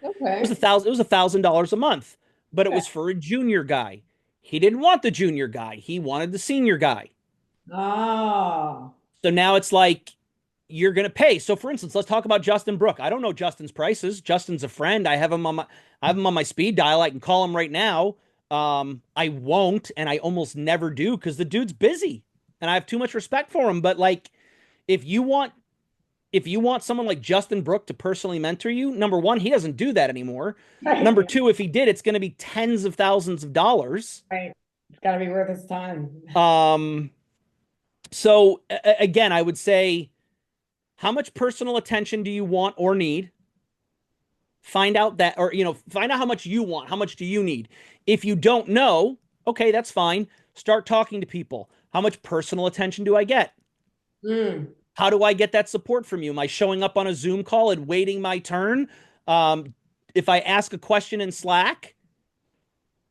Speaker 2: Okay.
Speaker 1: It was $1,000 a month, but it
Speaker 2: Okay.
Speaker 1: was for a junior guy. He didn't want the junior guy. He wanted the senior guy.
Speaker 2: Oh.
Speaker 1: So now it's like you're going to pay. So for instance, let's talk about Justin Brook. I don't know Justin's prices. Justin's a friend. I have him on my speed dial. I can call him right now. I won't, and I almost never do because the dude's busy, and I have too much respect for him. But like, if you want if you want someone like Justin Brook to personally mentor you, number one, he doesn't do that anymore. Number
Speaker 2: Right.
Speaker 1: two, if he did, it's going to be tens of thousands of dollars.
Speaker 2: Right. It's got to be worth its time.
Speaker 1: Um, so again, I would say, how much personal attention do you want or need? Find out that, or find out how much you want. How much do you need? If you don't know, okay, that's fine. Start talking to people. How much personal attention do I get?
Speaker 2: Mm.
Speaker 1: How do I get that support from you? Am I showing up on a Zoom call and waiting my turn? Um, if I ask a question in Slack,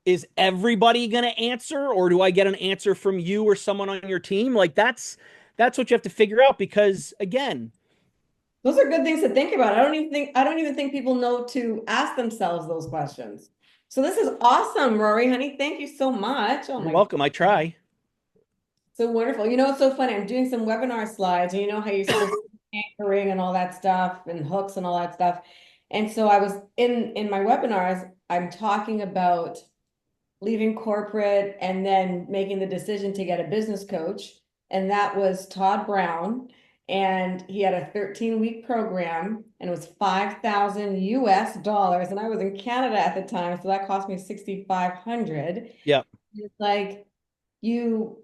Speaker 1: is everybody going to answer, or do I get an answer from you or someone on your team? Like that's what you have to figure out because again,
Speaker 2: Those are good things to think about. I don't even think people know to ask themselves those questions. So this is awesome, Rory, honey. Thank you so much. Oh
Speaker 1: you're
Speaker 2: my,
Speaker 1: welcome. I try.
Speaker 2: so wonderful. You know, it's so funny. I'm doing some webinar slides, and you know how you're supposed to do anchoring and all that stuff and hooks and all that stuff. And so I was in my webinars, I'm talking about leaving corporate and then making the decision to get a business coach. And that was Todd Brown. And he had a 13-week program and it was 5,000 US dollars. And I was in Canada at the time. So that cost me 6,500.
Speaker 1: Yeah.
Speaker 2: It's like you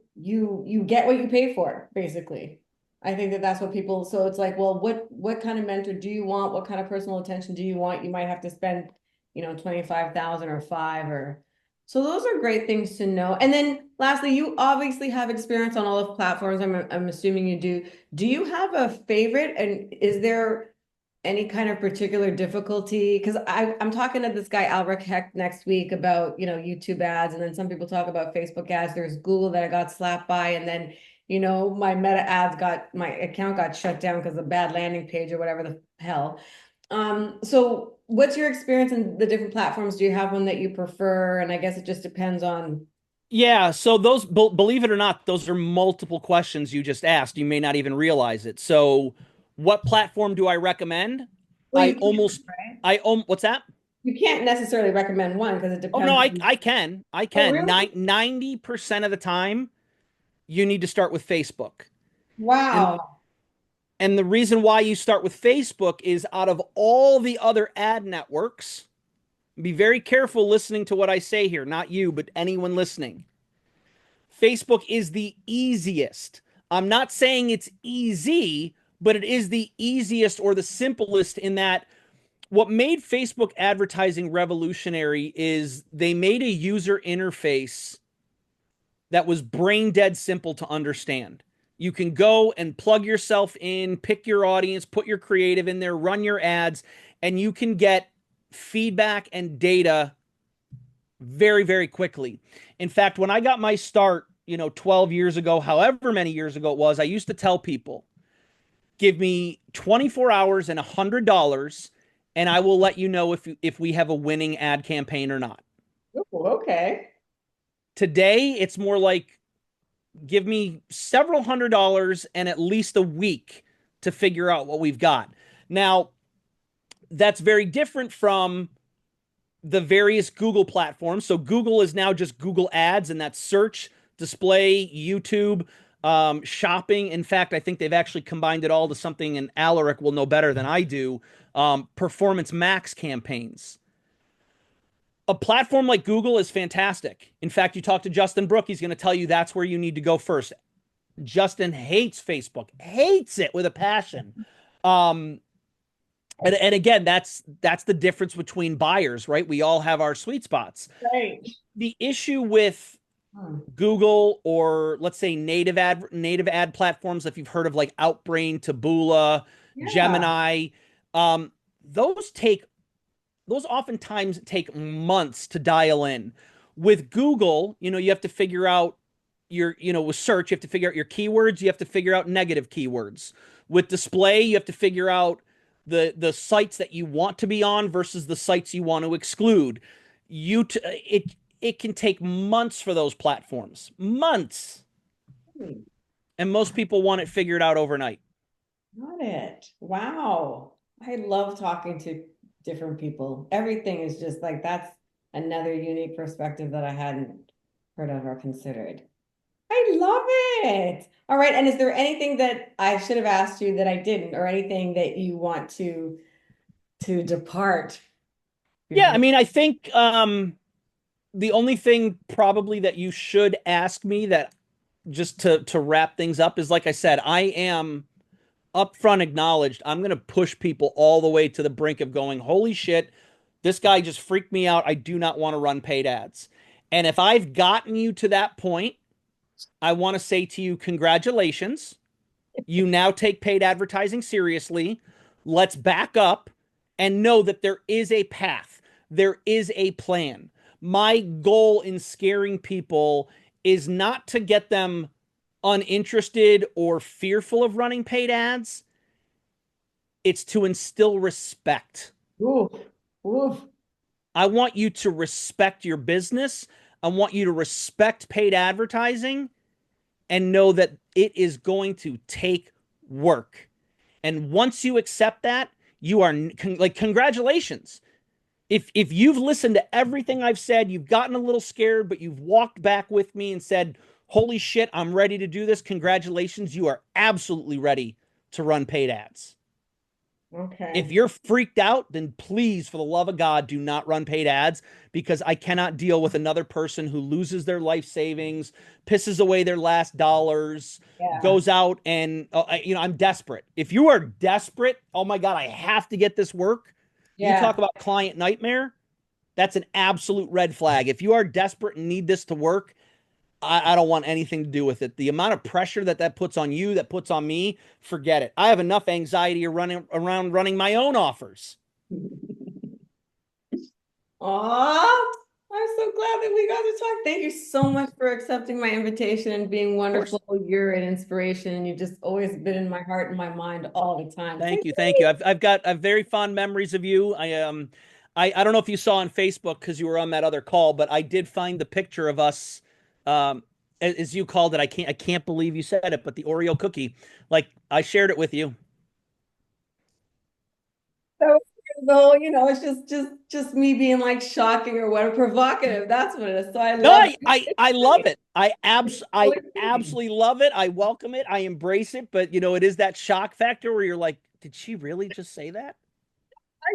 Speaker 2: get what you pay for, basically. I think that that's what people, so it's like, well, what kind of mentor do you want? What kind of personal attention do you want? You might have to spend, 25,000 or five or so those are great things to know. And then lastly, you obviously have experience on all of platforms. I'm assuming you do. Do you have a favorite? And is there any kind of particular difficulty? Because I'm talking to this guy, Albert Heck, next week about, YouTube ads. And then some people talk about Facebook ads. There's Google that I got slapped by. And then, my meta ads my account got shut down because of bad landing page or whatever the hell. So what's your experience in the different platforms? Do you have one that you prefer? And I guess it just depends on.
Speaker 1: Yeah, so those, believe it or not, those are multiple questions you just asked. You may not even realize it. So, what platform do I recommend?
Speaker 2: Well,
Speaker 1: I
Speaker 2: you can't,
Speaker 1: almost,
Speaker 2: right?
Speaker 1: what's that?
Speaker 2: You can't necessarily recommend one because it
Speaker 1: Oh no,
Speaker 2: depends on.
Speaker 1: I can. I
Speaker 2: Oh,
Speaker 1: can.
Speaker 2: really?
Speaker 1: 90% of the time, you need to start with Facebook. And
Speaker 2: Wow.
Speaker 1: and the reason why you start with Facebook is out of all the other ad networks, be very careful listening to what I say here, not you, but anyone listening. Facebook is the easiest. I'm not saying it's easy, but it is the easiest or the simplest in that what made Facebook advertising revolutionary is they made a user interface that was brain dead simple to understand. You can go and plug yourself in, pick your audience, put your creative in there, run your ads, and you can get feedback and data very, very quickly. In fact, when I got my start, 12 years ago, however many years ago it was, I used to tell people, give me 24 hours and $100, and I will let you know if we have a winning ad campaign or not.
Speaker 2: Ooh, okay.
Speaker 1: Today, it's more like give me several $100s and at least a week to figure out what we've got. Now, that's very different from the various Google platforms. So Google is now just Google Ads, and that's search, display, YouTube, shopping. In fact, I think they've actually combined it all to something, and Alaric will know better than I do. Performance Max campaigns. A platform like Google is fantastic. In fact, you talk to Justin Brook, he's going to tell you that's where you need to go first. Justin hates Facebook, hates it with a passion. Um, and again, that's the difference between buyers, right? We all have our sweet spots.
Speaker 2: Right.
Speaker 1: The issue with
Speaker 2: Hmm.
Speaker 1: Google or let's say native ad platforms, if you've heard of like Outbrain, Taboola,
Speaker 2: Yeah.
Speaker 1: Gemini, um, those take those oftentimes take months to dial in. With Google, you have to figure out with search, you have to figure out your keywords, you have to figure out negative keywords. With display, you have to figure out the sites that you want to be on versus the sites you want to exclude. It can take months for those platforms. Months.
Speaker 2: Hmm.
Speaker 1: And most people want it figured out overnight.
Speaker 2: Got it. Wow. I love talking to different people. Everything is just like that's another unique perspective that I hadn't heard of or considered. I love it. All right. And is there anything that I should have asked you that I didn't, or anything that you want to depart
Speaker 1: Yeah, I
Speaker 2: before?
Speaker 1: mean, I think the only thing probably that you should ask me, that just to wrap things up, is like I said, I am upfront acknowledged. I'm going to push people all the way to the brink of going, holy shit, this guy just freaked me out. I do not want to run paid ads. And if I've gotten you to that point, I want to say to you, congratulations. You now take paid advertising seriously. Let's back up and know that there is a path, there is a plan. My goal in scaring people is not to get them uninterested or fearful of running paid ads. It's to instill respect.
Speaker 2: Oof, oof.
Speaker 1: I want you to respect your business. I want you to respect paid advertising and know that it is going to take work. And once you accept that, you are like, congratulations. If you've listened to everything I've said, you've gotten a little scared, but you've walked back with me and said, "Holy shit, I'm ready to do this." Congratulations, you are absolutely ready to run paid ads. If
Speaker 2: Okay.
Speaker 1: you're freaked out, then please, for the love of God, do not run paid ads, because I cannot deal with another person who loses their life savings, pisses away their last dollars,
Speaker 2: Yeah.
Speaker 1: goes out and, I'm desperate. If you are desperate, oh my God, I have to get this work. You talk
Speaker 2: Yeah.
Speaker 1: about client nightmare. That's an absolute red flag. If you are desperate and need this to work, I don't want anything to do with it. The amount of pressure that puts on you, that puts on me, forget it. I have enough anxiety running my own offers.
Speaker 2: Aw. I'm so glad that we got to talk. Thank you so much for accepting my invitation and being
Speaker 1: Of course.
Speaker 2: wonderful. You're an inspiration, and you've just always been in my heart and my mind all the time.
Speaker 1: Thank
Speaker 2: Thank
Speaker 1: you, thank you.
Speaker 2: you.
Speaker 1: I've very fond memories of you. I don't know if you saw on Facebook because you were on that other call, but I did find the picture of us, um, as you called it. I can't believe you said it, but the Oreo cookie. Like I shared it with you.
Speaker 2: So, though, it's just me being like shocking or what provocative. That's what it is. So I
Speaker 1: No,
Speaker 2: love
Speaker 1: I love
Speaker 2: it.
Speaker 1: it. I
Speaker 2: Always kidding.
Speaker 1: absolutely love it. I welcome it. I embrace it. But it is that shock factor where you're like, did she really just say that?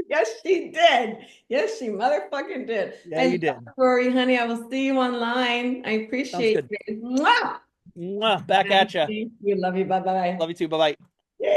Speaker 2: Yes, she did. Yes, she motherfucking did.
Speaker 1: Yeah,
Speaker 2: I love
Speaker 1: you
Speaker 2: it,
Speaker 1: did.
Speaker 2: Rory, honey. I will see you online. I
Speaker 1: Sounds
Speaker 2: appreciate
Speaker 1: good.
Speaker 2: it. Mwah!
Speaker 1: Mwah, back
Speaker 2: Nice.
Speaker 1: at you.
Speaker 2: Thank you. Love you. Bye bye.
Speaker 1: Love you too. Bye bye.